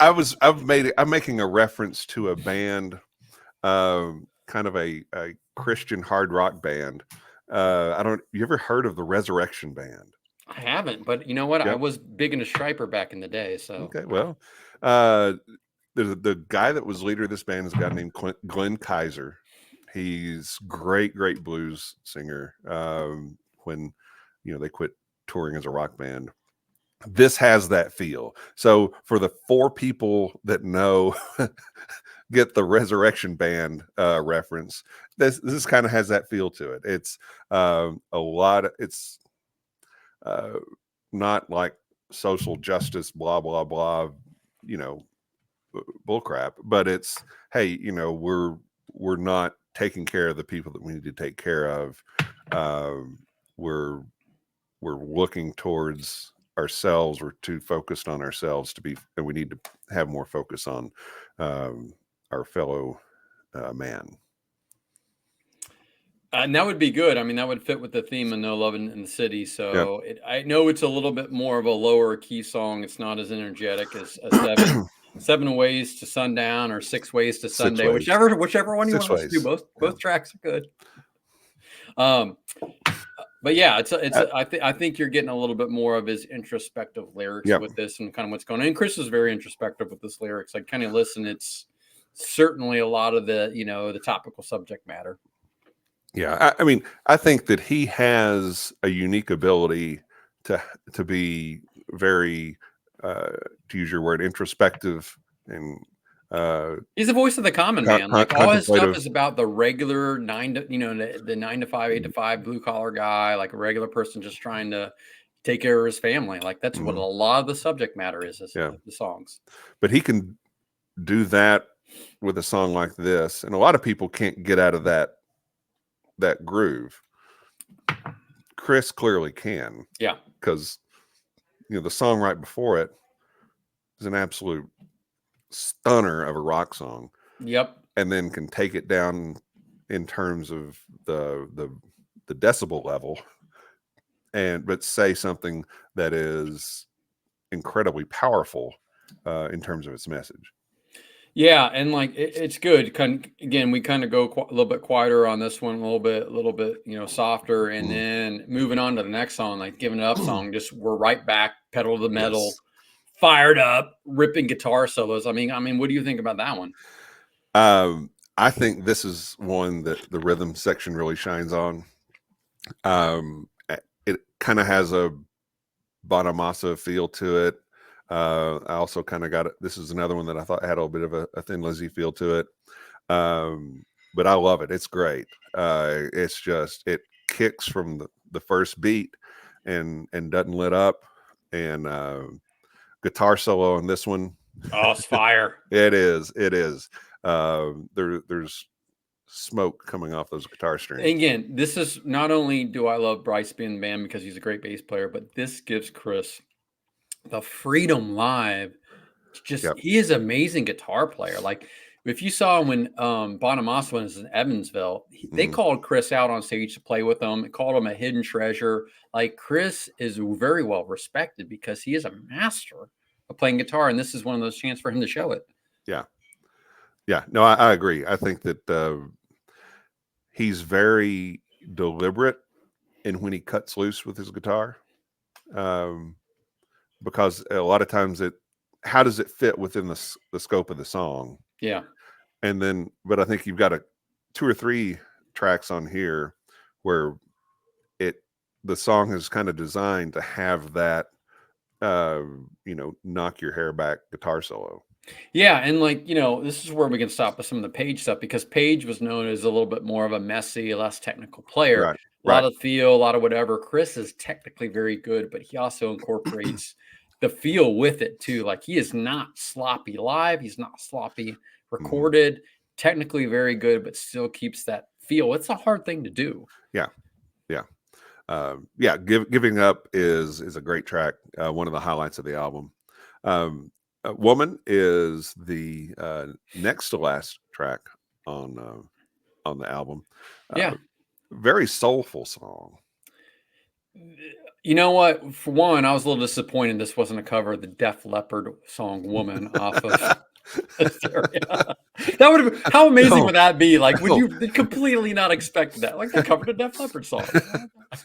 I'm making a reference to a band, kind of a Christian hard rock band. You ever heard of the Resurrection Band? I haven't, but you know what? Yep. I was big into Striper back in the day. So okay, well, the guy that was leader of this band is a guy named Glenn Kaiser. He's great blues singer. When they quit touring as a rock band, this has that feel. So for the 4 people that know get the Resurrection Band reference. This kind of has that feel to it. It's a lot. It's not like social justice, blah blah blah. You know, bullcrap. But it's, hey, you know, we're not taking care of the people that we need to take care of. We're looking towards ourselves. We're too focused on ourselves and we need to have more focus on our fellow man. And that would be good. I mean, that would fit with the theme of No Love in the City. So I know it's a little bit more of a lower key song. It's not as energetic as Seven Ways to Sundown or 6 Ways to Sunday, Ways. whichever one you want to listen to. Both tracks are good. But yeah, I think you're getting a little bit more of his introspective lyrics with this and kind of what's going on. And Chris is very introspective with this lyrics. I kind of listen. It's certainly a lot of the, you know, the topical subject matter. Yeah, I mean, I think that he has a unique ability to be very, to use your word, introspective, and he's the voice of the common man. Like all his stuff is about the regular the 9 to 5, 8 to 5 blue collar guy, like a regular person just trying to take care of his family. Like that's what a lot of the subject matter is. The songs. But he can do that with a song like this, and a lot of people can't get out of that groove. Chris clearly can. Yeah. Because, you know, the song right before it is an absolute stunner of a rock song. Yep. And then can take it down in terms of the decibel level but say something that is incredibly powerful in terms of its message. Yeah, and like it's good. Again, we kind of go a little bit quieter on this one, a little bit, you know, softer, and then moving on to the next song, like Giving It Up song. Just we're right back, pedal to the metal, fired up, ripping guitar solos. I mean, what do you think about that one? I think this is one that the rhythm section really shines on. It kind of has a Bonamassa feel to it. I also kind of got it. This is another one that I thought had a little bit of a Thin Lizzy feel to it. But I love it. It's great. It's just, it kicks from the first beat and doesn't let up. And guitar solo on this one. Oh, it's fire. It is. There's smoke coming off those guitar strings. And again, this is not only do I love Bryce being in the band because he's a great bass player, but this gives Chris the freedom live. He is an amazing guitar player. Like if you saw when Bonamassa was in Evansville, they called Chris out on stage to play with them. They called him a hidden treasure. Like Chris is very well respected because he is a master of playing guitar, and this is one of those chances for him to show it. Yeah. No, I agree. I think that he's very deliberate in when he cuts loose with his guitar. Because a lot of times how does it fit within the scope of the song? Yeah. And then, but I think you've got 2 or 3 tracks on here where the song is kind of designed to have that, you know, knock your hair back guitar solo. Yeah, and like, you know, this is where we can stop with some of the Page stuff because Page was known as a little bit more of a messy, less technical player. Right. A lot of feel, a lot of whatever. Chris is technically very good, but he also incorporates the feel with it too. Like he is not sloppy live. He's not sloppy recorded. Technically very good, but still keeps that feel. It's a hard thing to do. Giving Up is a great track. One of the highlights of the album. Woman is the next to last track on the album. Very soulful song. You know what? For one, I was a little disappointed this wasn't a cover of the Def Leppard song "Woman" off of Hysteria. That would have, how amazing would that be? Like, would you completely not expect that? Like, they covered a Def Leppard song.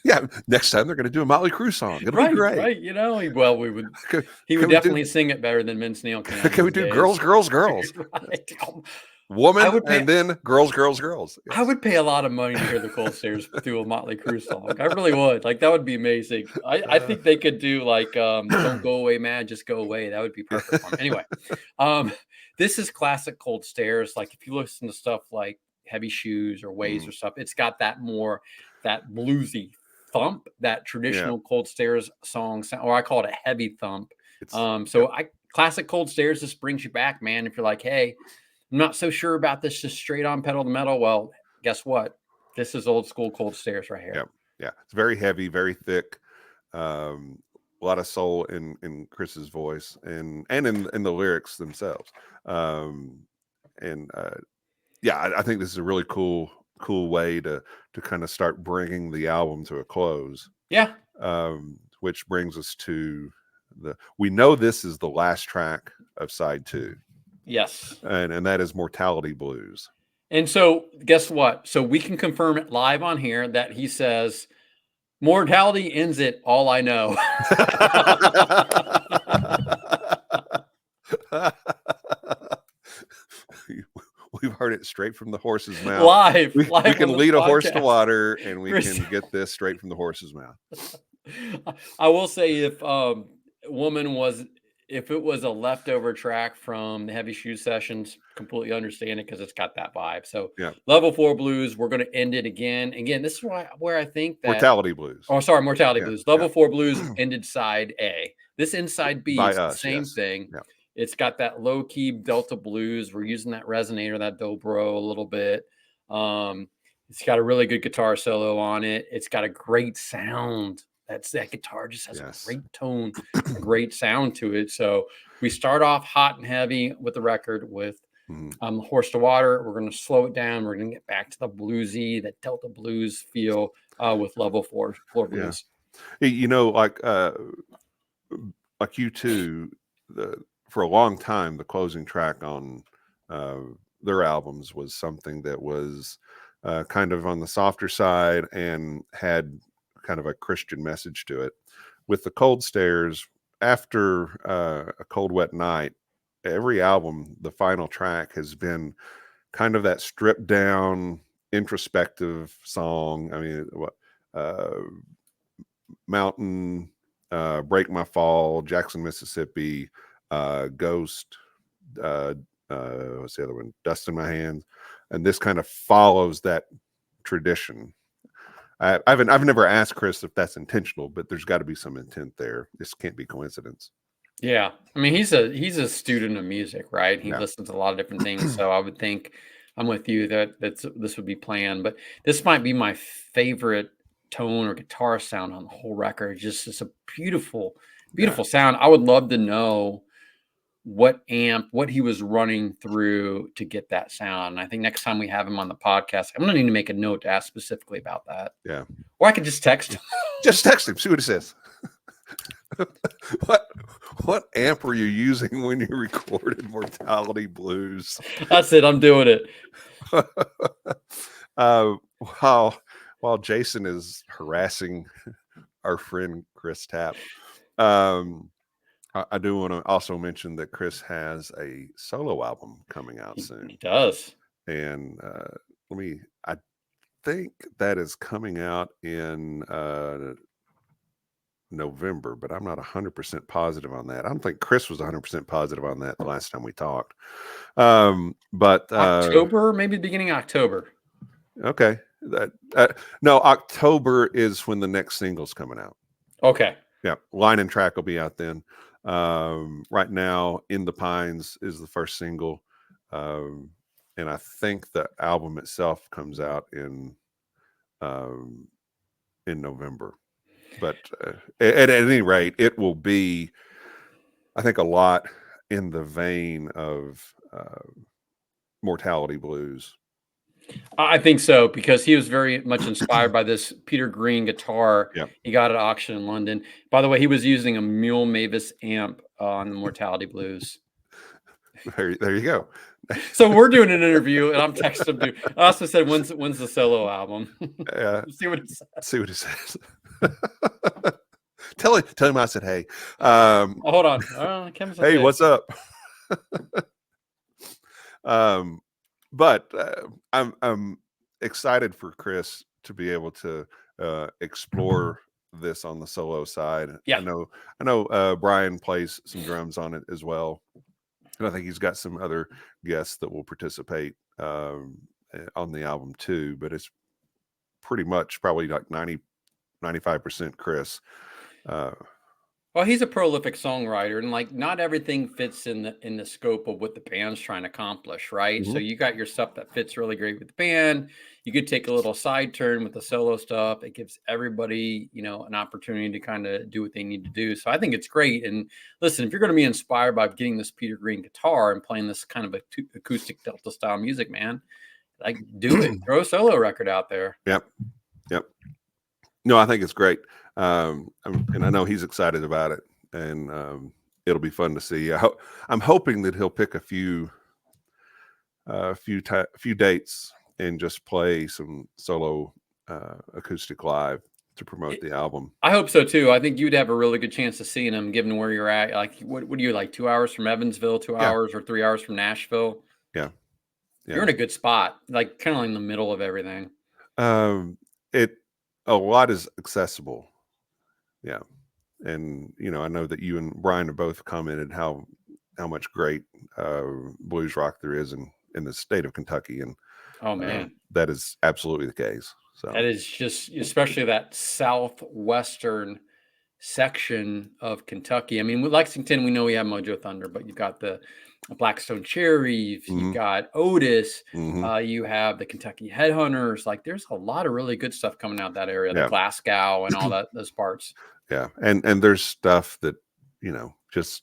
Yeah, next time they're going to do a Motley Crue song. It'll be great. Right, you know, he would definitely sing it better than Vince Neil can. Can we do Girls, Girls, Girls? Right. Woman, and then Girls, Girls, Girls. Yes. I would pay a lot of money to hear the Cold Stairs do a Motley Crue song. I really would. Like, that would be amazing. I think they could do like Don't Go Away, Man, Just Go Away. That would be perfect for them. Anyway, this is classic Cold Stairs. Like if you listen to stuff like Heavy Shoes or Ways or stuff, it's got that bluesy thump, that traditional Cold Stairs song sound, or I call it a heavy thump. Classic Cold Stairs just brings you back, man. If you're like, hey, I'm not so sure about this, just straight on pedal to metal. Well, guess what? This is old school Cold Stairs right here. Yeah. It's very heavy, very thick. A lot of soul in Chris's voice and in the lyrics themselves. I think this is a really cool way to kind of start bringing the album to a close. Yeah. Which brings us to we know this is the last track of side 2. Yes. And that is Mortality Blues. And so guess what? So we can confirm it live on here that he says, mortality ends it, all I know. We've heard it straight from the horse's mouth. Live. We can lead a horse to water, and we Chris, can get this straight from the horse's mouth. I will say if it was a leftover track from the Heavy Shoe sessions, completely understand it because it's got that vibe. So Level 4 Blues, we're going to end it again. Again, this is where I think that Mortality Blues. Oh, sorry, Mortality Blues. Level 4 Blues ended side A. This inside B is the same thing. Yeah. It's got that low key Delta blues. We're using that resonator, that dobro a little bit. It's got a really good guitar solo on it. It's got a great sound. That guitar just has a great tone, a great sound to it. So we start off hot and heavy with the record with Horse to Water. We're going to slow it down. We're going to get back to the bluesy, that Delta blues feel with Level 4 Blues. Yeah. You know, like you two, for a long time, the closing track on their albums was something that was kind of on the softer side and had kind of a Christian message to it. With the Cold Stairs, after A Cold Wet Night, every album, the final track has been kind of that stripped down, introspective song. I mean, Mountain, Break My Fall, Jackson, Mississippi, Ghost, what's the other one? Dust in My Hands. And this kind of follows that tradition. I've never asked Chris if that's intentional, but there's got to be some intent there. This can't be coincidence. Yeah, I mean he's a student of music, right? He listens to a lot of different things, so I would think I'm with you that this would be planned. But this might be my favorite tone or guitar sound on the whole record. Just it's a beautiful sound. I would love to know what he was running through to get that sound. And I think next time we have him on the podcast, I'm gonna need to make a note to ask specifically about that. Yeah. Or I could just text him. Just text him, see what he says. What amp were you using when you recorded Mortality Blues? That's it, I'm doing it. While Jason is harassing our friend Chris Tapp, I do want to also mention that Chris has a solo album coming out soon. He does. And I think that is coming out in November, but I'm not 100% positive on that. I don't think Chris was 100% positive on that the last time we talked. But October, maybe beginning of October. Okay. No, October is when the next single's coming out. Okay. Yeah. Line and Track will be out then. Right now, In the Pines is the first single. And I think the album itself comes out in November. But at any rate, it will be, I think, a lot in the vein of Mortality Blues. I think so, because he was very much inspired by this Peter Green guitar. Yep. He got at auction in London. By the way, he was using a Mule Mavis amp on the Mortality Blues. There you go. So we're doing an interview, and I'm texting him. I also said, "When's the solo album?" See what he says. See what he says. Tell him I said, "Hey." Hold on. Hey, what's up? But I'm excited for Chris to be able to explore this on the solo side. Yeah. I know Brian plays some drums on it as well. And I think he's got some other guests that will participate on the album too, but it's pretty much probably like 95% Chris. Well, he's a prolific songwriter, and like not everything fits in the scope of what the band's trying to accomplish, right? So Mhm. you got your stuff that fits really great with the band. You could take a little side turn with the solo stuff. It gives everybody, an opportunity to kind of do what they need to do. So I think it's great. And listen, if you're going to be inspired by getting this Peter Green guitar and playing this kind of acoustic Delta style music, man, like do it. Throw a solo record out there. Yep. No, I think it's great. And I know he's excited about it, and it'll be fun to see. I'm hoping that he'll pick a few dates and just play some solo acoustic live to promote the album. I hope so too. I think you'd have a really good chance of seeing him, given where you're at. Like, what are you like? 2 hours from Evansville, 2 hours or 3 hours from Nashville? Yeah. You're in a good spot, like kind of in the middle of everything. A lot is accessible. Yeah. And I know that you and Brian have both commented how much great blues rock there is in the state of Kentucky, and Oh man, that is absolutely the case. So that is just, especially that southwestern section of Kentucky. I mean, with Lexington, we know we have Mojo Thunder, but you've got the Blackstone Cherries, you've got Otis, you have the Kentucky Headhunters. Like, there's a lot of really good stuff coming out that area, the Glasgow and all those parts. Yeah, and there's stuff that just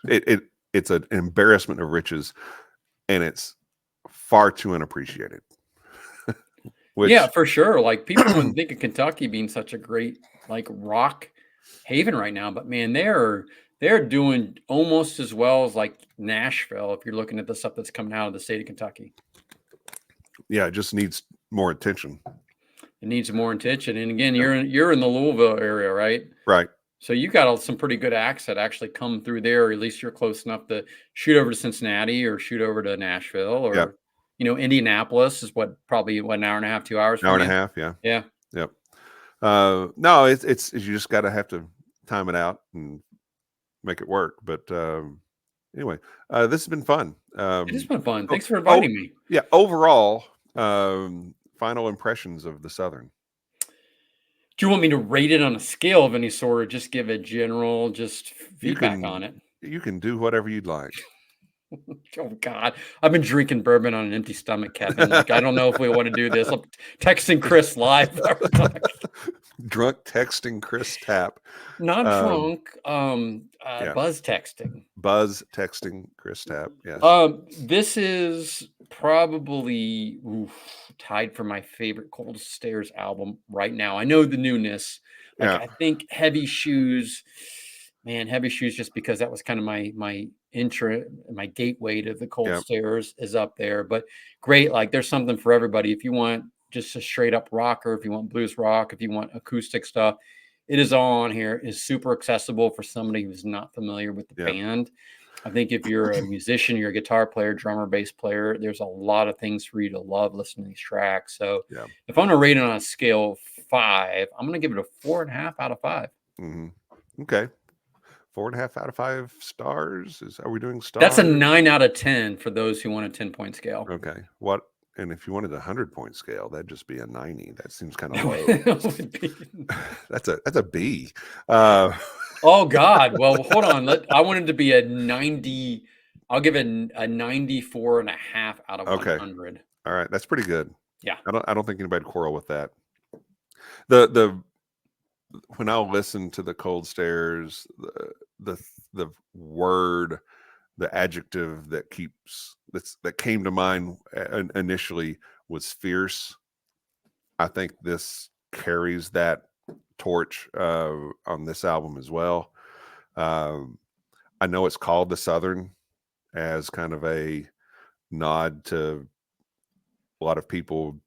it's an embarrassment of riches, and it's far too unappreciated. Yeah, for sure. Like, people wouldn't think of Kentucky being such a great like rock haven right now, but man, they're doing almost as well as like Nashville if you're looking at the stuff that's coming out of the state of Kentucky. Yeah, it just needs more attention. It needs more attention. And again, you're in the Louisville area, right? Right. So you got some pretty good acts that actually come through there, or at least you're close enough to shoot over to Cincinnati or shoot over to Nashville, or Indianapolis is probably an hour and a half, 2 hours. Hour and a half, yeah. Yeah. Yep. No, it's you just got to have to time it out and make it work. But anyway, this has been fun. It has been fun. Thanks for inviting me. Yeah. Overall, final impressions of the Southern. Do you want me to rate it on a scale of any sort, or just give a general feedback on it? You can do whatever you'd like. Oh God, I've been drinking bourbon on an empty stomach, Kevin. Like, I don't know if we want to do this. I'm texting Chris live. Drunk texting Chris Tapp. Not drunk. Buzz texting. Buzz texting Chris Tapp. Yes. This is probably tied for my favorite Cold Stairs album right now. I know the newness. I think Heavy Shoes. Man, Heavy Shoes, just because that was kind of my intro, my gateway to the Cold Stairs, is up there. But great, like there's something for everybody. If you want just a straight up rocker, if you want blues rock, if you want acoustic stuff, it is all on here. It's super accessible for somebody who's not familiar with the band. I think if you're a musician, you're a guitar player, drummer, bass player, there's a lot of things for you to love listening to these tracks. So if I'm going to rate it on a scale of 5, I'm going to give it a 4.5 out of 5. Okay. 4.5 out of 5 stars. Are we doing stars? That's a 9 out of 10 for those who want a 10-point scale. Okay. What? And if you wanted a 100-point scale, that'd just be a 90. That seems kind of low. That's a B. Oh God. Well, hold on. I want it to be a 90. I'll give it a 94.5 out of 100. All right. That's pretty good. Yeah. I don't think anybody quarrel with that. When I listen to the Cold Stairs, the word, the adjective that came to mind initially was fierce. I think this carries that torch on this album as well. I know it's called the Southern as kind of a nod to a lot of people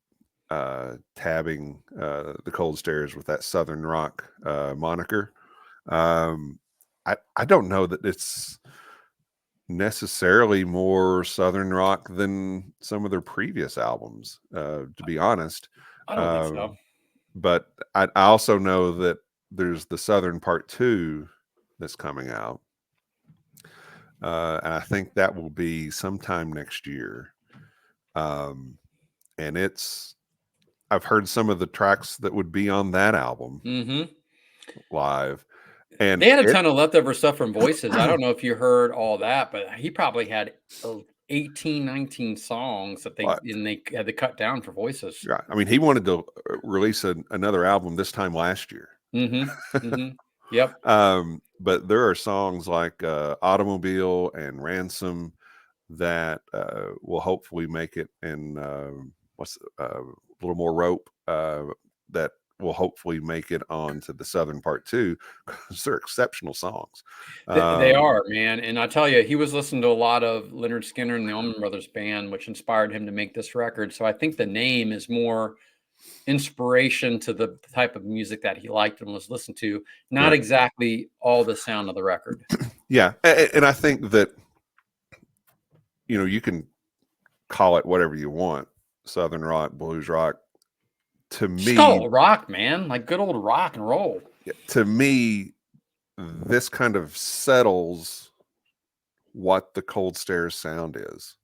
tabbing the Cold Stairs with that Southern rock moniker. I don't know that it's necessarily more Southern rock than some of their previous albums, to be honest. I don't think so. But I also know that there's the Southern Part 2 that's coming out. and I think that will be sometime next year. And I've heard some of the tracks that would be on that album Mm-hmm. live, and They had a ton of leftover stuff from Voices. I don't know if you heard all that, but he probably had 18, 19 songs that they had to cut down for Voices. Yeah, I mean, he wanted to release another album this time last year. Mm-hmm. Mm-hmm. Yep. But there are songs like Automobile and Ransom that will hopefully make it, and what's a little more rope that will hopefully make it onto the Southern Part 2, because they're exceptional songs. They are, man. And I tell you, he was listening to a lot of Leonard Skinner and the Allman Brothers Band, which inspired him to make this record. So I think the name is more inspiration to the type of music that he liked and was listened to, not exactly all the sound of the record. Yeah. And I think that, you can call it whatever you want, Southern rock, blues rock. To me, just call it rock, man, like good old rock and roll. To me, this kind of settles what the Cold Stairs sound is.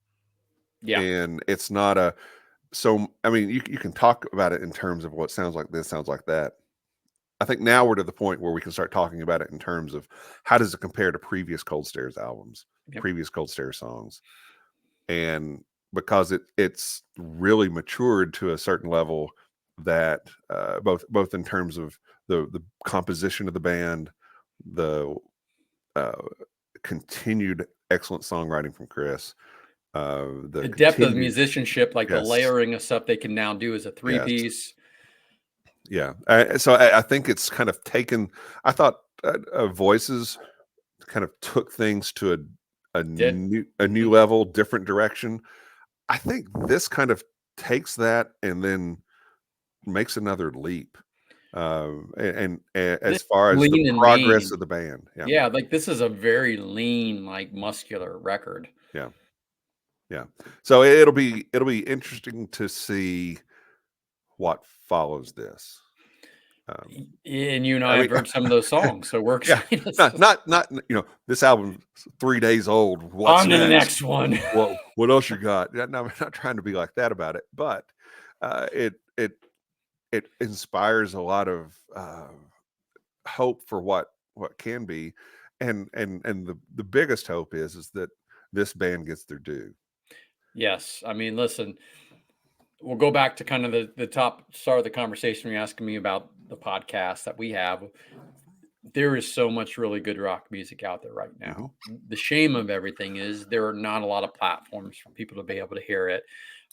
Yeah. And it's not I mean, you can talk about it in terms of what sounds like this, sounds like that. I think now we're to the point where we can start talking about it in terms of how does it compare to previous Cold Stairs albums, previous Cold Stairs songs. And because it's really matured to a certain level that both in terms of the composition of the band, the continued excellent songwriting from Chris, the depth of musicianship, like the layering of stuff they can now do as a three-piece. Yeah. So I think it's kind of taken, I thought Voices kind of took things to a new level, different direction. I think this kind of takes that and then makes another leap. And as far as the progress of the band. Yeah. Like this is a very lean, like muscular record. Yeah. Yeah. So it'll be interesting to see what follows this. And you and I have heard some of those songs, so we're excited. Not this album's 3 days old. What's on to the next one? What else you got? No, I'm not trying to be like that about it, but it inspires a lot of hope for what can be, and the biggest hope is that this band gets their due. Yes, I mean, listen, we'll go back to kind of the top start of the conversation. You're asking me about the podcast that we have. There is so much really good rock music out there right now. Mm-hmm. The shame of everything is there are not a lot of platforms for people to be able to hear it.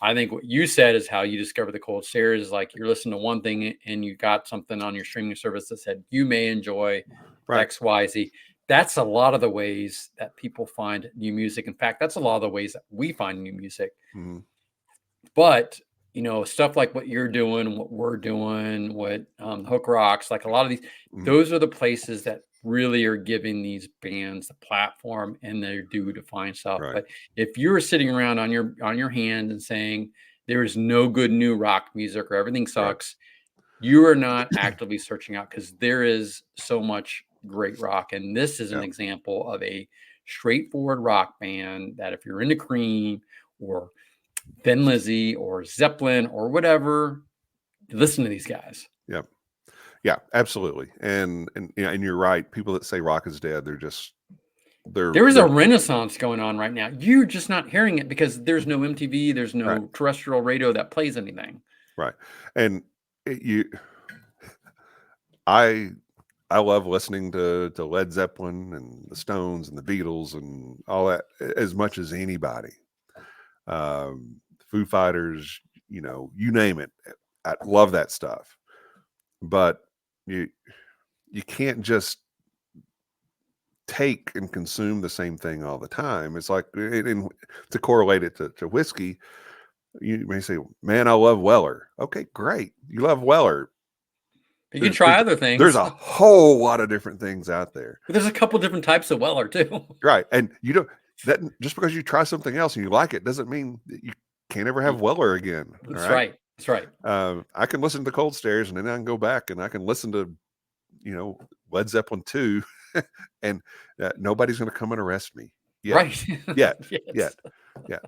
I think what you said is how you discover the Cold Stairs is like you're listening to one thing and you got something on your streaming service that said you may enjoy X, Y, Z. That's a lot of the ways that people find new music. In fact, that's a lot of the ways that we find new music. Mm-hmm. But stuff like what you're doing, what we're doing, what Hook Rocks, like a lot of these, those are the places that really are giving these bands the platform and their due to find stuff. Right. But if you're sitting around on your hand and saying there is no good new rock music or everything sucks, you are not actively searching out, because there is so much great rock. And this is an example of a straightforward rock band that if you're into Cream or Thin Lizzy or Zeppelin or whatever, listen to these guys. Yep. Yeah, absolutely. And you're right. People that say rock is dead, there is a renaissance going on right now. You're just not hearing it because there's no MTV, there's no terrestrial radio that plays anything. Right. And I love listening to Led Zeppelin and the Stones and the Beatles and all that as much as anybody. Foo Fighters, you name it. I love that stuff. But you can't just take and consume the same thing all the time. It's like, to correlate it to whiskey, you may say, man, I love Weller. Okay, great. You love Weller. You can try other things. There's a whole lot of different things out there. But there's a couple different types of Weller too. Right. And that just because you try something else and you like it doesn't mean that you can't ever have Weller again. That's right. That's right. I can listen to Cold Stairs and then I can go back and I can listen to, Led Zeppelin 2 and nobody's going to come and arrest me. yet. Right. Yet. Yes. Yet. Yeah.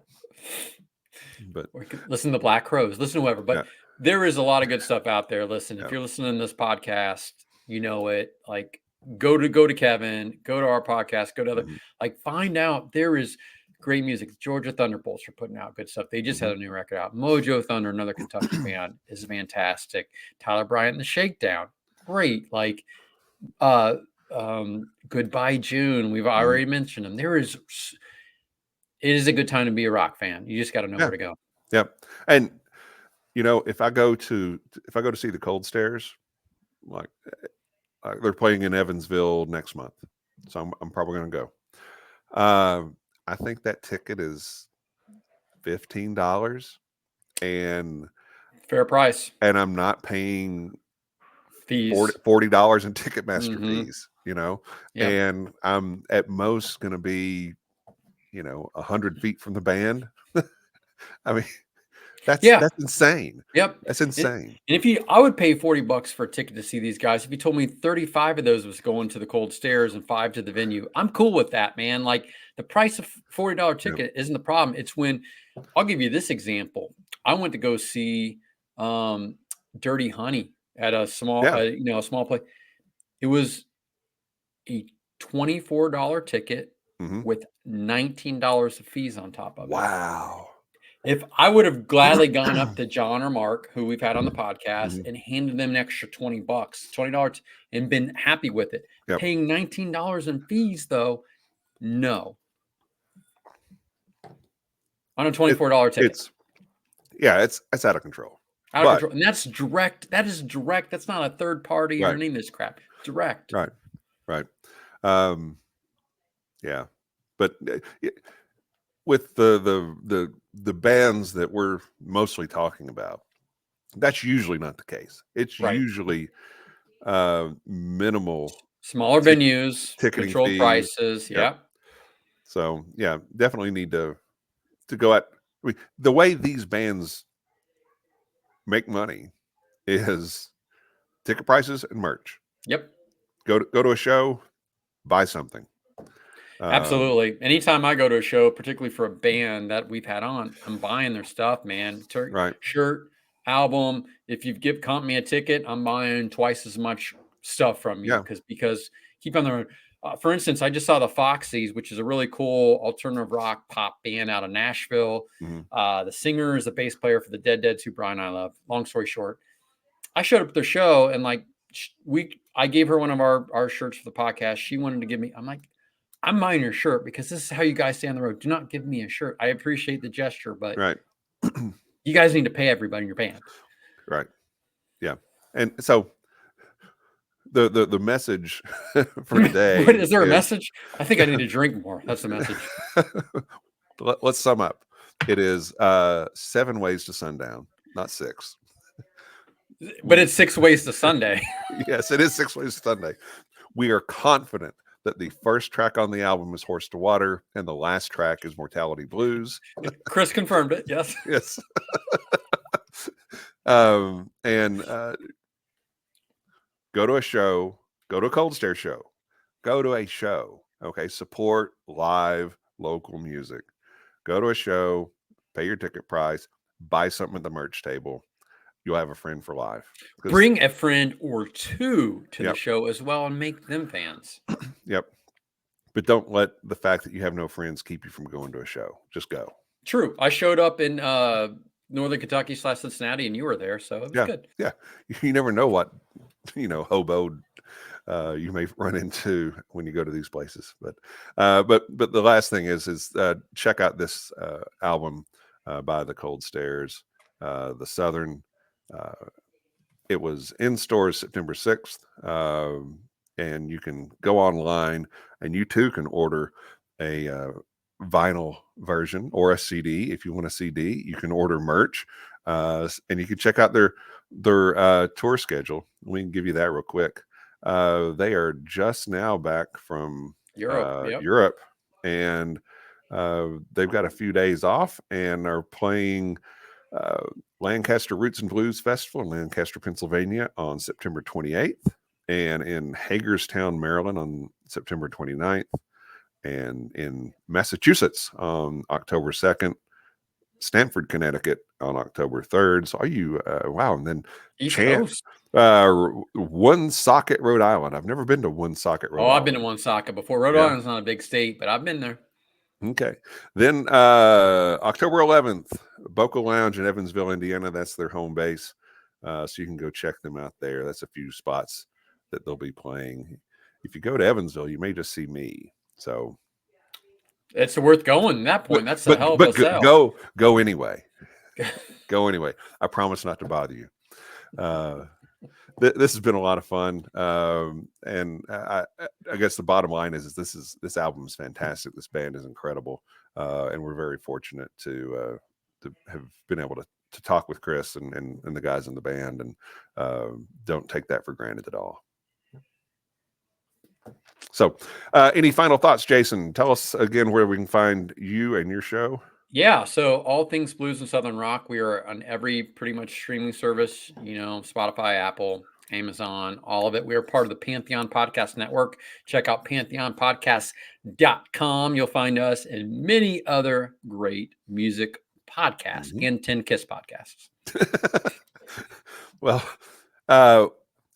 But Or you can listen to Black Crows, listen to whoever. But yeah. there is a lot of good stuff out there. Listen, Yeah. if you're listening to this podcast, you know it. Like go to Kevin, go to our podcast, go to other, Mhm. like find out there is great music. Georgia Thunderbolts are putting out good stuff. They just had a new record out. Mojo Thunder, another Kentucky band, is fantastic. Tyler Bryant and the Shakedown, great. Like Goodbye June, we've already mentioned them. It is a good time to be a rock fan. You just got to know where to go. Yep. And if I go to see the Cold Stairs, like they're playing in Evansville next month, so I'm probably going to go. I think that ticket is $15, and Fair price. and I'm not paying Fees. $40 in Ticketmaster Mhm. fees, Yep. and I'm at most going to be 100 feet from the band. I mean, that's insane. Yep. That's insane. And I would pay $40 for a ticket to see these guys. If you told me 35 of those was going to the Cold Stairs and 5 to the venue, I'm cool with that, man. Like the price of $40 ticket isn't the problem. It's when I'll give you this example. I went to go see Dirty Honey at a small, a small place. It was a $24 ticket with $19 of fees on top of it. Wow. If I would have gladly gone up to John or Mark, who we've had on the podcast, and handed them an extra $20, and been happy with it. Yep. Paying $19 in fees, though, no. On a $24 ticket. It's out of control. Out of control. And that's direct. That is direct. That's not a third party or any of this crap. Direct. Right. Yeah. But with the bands that we're mostly talking about, that's usually not the case. It's usually minimal, smaller venues, ticketing controlled fees. prices. Yep. So definitely need to go at. The way these bands make money is ticket prices and merch. Yep. Go to a show, buy something. Absolutely. Anytime I go to a show, particularly for a band that we've had on, I'm buying their stuff, man. Shirt, album. If you comp me a ticket, I'm buying twice as much stuff from you because keep on the road. For instance, I just saw the Foxies, which is a really cool alternative rock pop band out of Nashville. The singer is the bass player for the Dead Dead 2, Brian I love. Long story short, I showed up at their show and I gave her one of our shirts for the podcast. She wanted to give me. I'm like, I'm buying your shirt because this is how you guys stay on the road. Do not give me a shirt. I appreciate the gesture, but you guys need to pay everybody in your band. Right. Yeah. And so the message for today. Is there a message? I think I need to drink more. That's the message. Let's sum up. It is 7 ways to sundown, not 6. But it's 6 ways to Sunday. Yes, it is 6 ways to Sunday. We are confident that the first track on the album is Horse to Water and the last track is Mortality Blues. Chris confirmed it. Yes. Yes. And go to a show, go to a Cold Stare show, go to a show. Okay. Support live local music. Go to a show, pay your ticket price, buy something at the merch table. You'll have a friend for life. Bring a friend or two to the show as well and make them fans. Yep. But don't let the fact that you have no friends keep you from going to a show. Just go. True. I showed up in Northern Kentucky / Cincinnati and you were there. So it was good. Yeah. You never know what, hobo you may run into when you go to these places. But the last thing is check out this album by the Cold Stairs, the Southern. It was in stores September 6th, and you can go online and you too can order a vinyl version or a CD. If you want a CD, you can order merch, and you can check out their tour schedule. We can give you that real quick. They are just now back from Europe, and they've got a few days off and are playing Lancaster Roots and Blues Festival in Lancaster, Pennsylvania on September 28th, and in Hagerstown, Maryland on September 29th. and in Massachusetts on October 2nd, Stamford, Connecticut on October 3rd. So are you, wow. And then East Chant, Coast. Woonsocket, Rhode Island. I've never been to Woonsocket, Rhode Oh, Island. I've been to Woonsocket before. Rhode Yeah. Island's not a big state, but I've been there. Okay. Then October 11th, Boca Lounge in Evansville, Indiana. That's their home base. So you can go check them out there. That's a few spots that they'll be playing. If you go to Evansville, you may just see me. So It's worth going at that point. That's a hell of a sell. Go anyway. Go anyway. I promise not to bother you. This has been a lot of fun, and I guess the bottom line is this album is fantastic. This band is incredible, and we're very fortunate to have been able to talk with Chris and the guys in the band, and don't take that for granted at all. So, any final thoughts, Jason? Tell us again where we can find you and your show. Yeah, so all things blues and southern rock. We are on every pretty much streaming service, Spotify, Apple, Amazon, all of it. We are part of the Pantheon Podcast Network. Check out pantheonpodcast.com. You'll find us and many other great music podcasts and 10 Kiss podcasts. Well,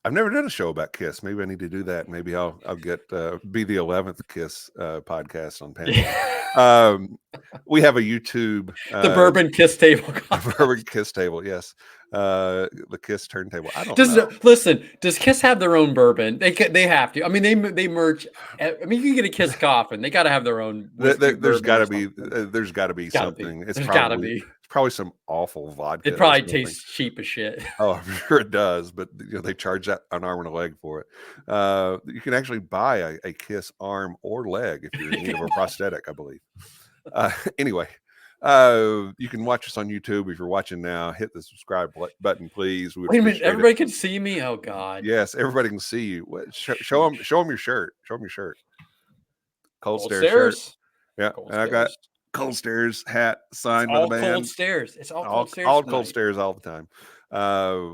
I've never done a show about Kiss. Maybe I need to do that. Maybe I'll get be the 11th Kiss podcast on Pantheon. We have a YouTube, the Bourbon Kiss Table. The Bourbon Kiss Table, yes. The Kiss Turntable. I don't know. Listen, does Kiss have their own bourbon? They have to. I mean, they merch. I mean, you can get a Kiss coffin. They got to have their own. There's got to be something. There's got to be. It's probably some awful vodka. It probably tastes cheap as shit. Oh, I'm sure it does, but they charge that an arm and a leg for it. You can actually buy a Kiss arm or leg if you're in need of a prosthetic, I believe. Anyway, you can watch us on YouTube. If you're watching now, hit the subscribe button, please. Wait a minute, everybody can see me. Oh God. Yes, everybody can see you. Show them your shirt. Show them your shirt. Cold Stairs shirt. Yeah, and I got Cold Stairs hat signed by the band. Cold Stairs. It's all Cold Stairs. All Cold Stairs all the time.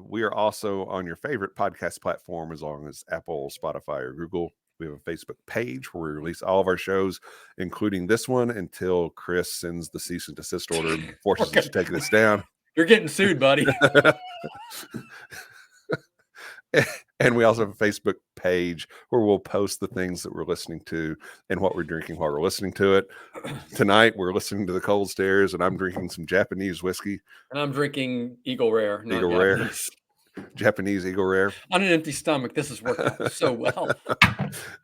We are also on your favorite podcast platform, as long as Apple, Spotify, or Google. We have a Facebook page where we release all of our shows, including this one, until Chris sends the cease and desist order and forces us to take this down. You're getting sued, buddy. And we also have a Facebook page where we'll post the things that we're listening to and what we're drinking while we're listening to it. Tonight, we're listening to the Cold Stairs, and I'm drinking some Japanese whiskey. And I'm drinking Eagle Rare. Japanese Eagle Rare. On an empty stomach, this has worked out so well.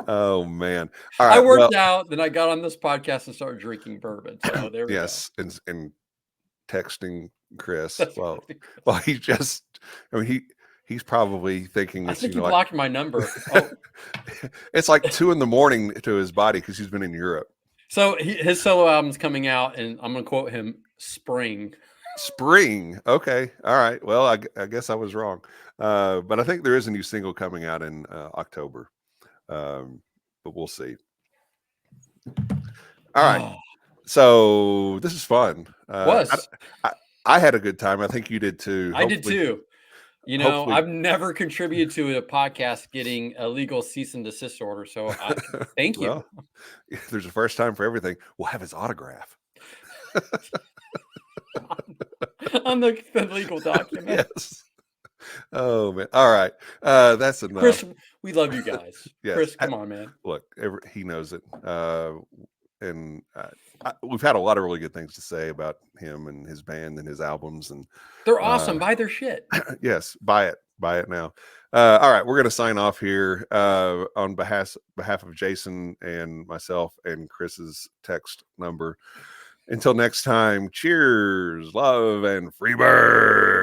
Oh, man. All right, I worked out, then I got on this podcast and started drinking bourbon. So there we go. Yes, and texting Chris. Well, he just, he's probably thinking. I think he blocked my number. Oh. It's like 2 a.m. to his body because he's been in Europe. So his solo album's coming out, and I'm going to quote him, spring. Okay. All right. Well, I guess I was wrong. But I think there is a new single coming out in October. But we'll see. All right. So this is fun. I had a good time. I think you did too. I did too. I've never contributed to a podcast getting a legal cease and desist order. So thank you. Well, there's a first time for everything. We'll have his autograph. On the legal document. Yes. Oh, man. All right. That's enough. Chris, we love you guys. Yes. Chris, come on, man. Look, he knows it. And we've had a lot of really good things to say about him and his band and his albums. And they're awesome. Buy their shit. Yes. Buy it now. All right. We're going to sign off here on behalf of Jason and myself and Chris's text number. Until next time, cheers, love, and free bird.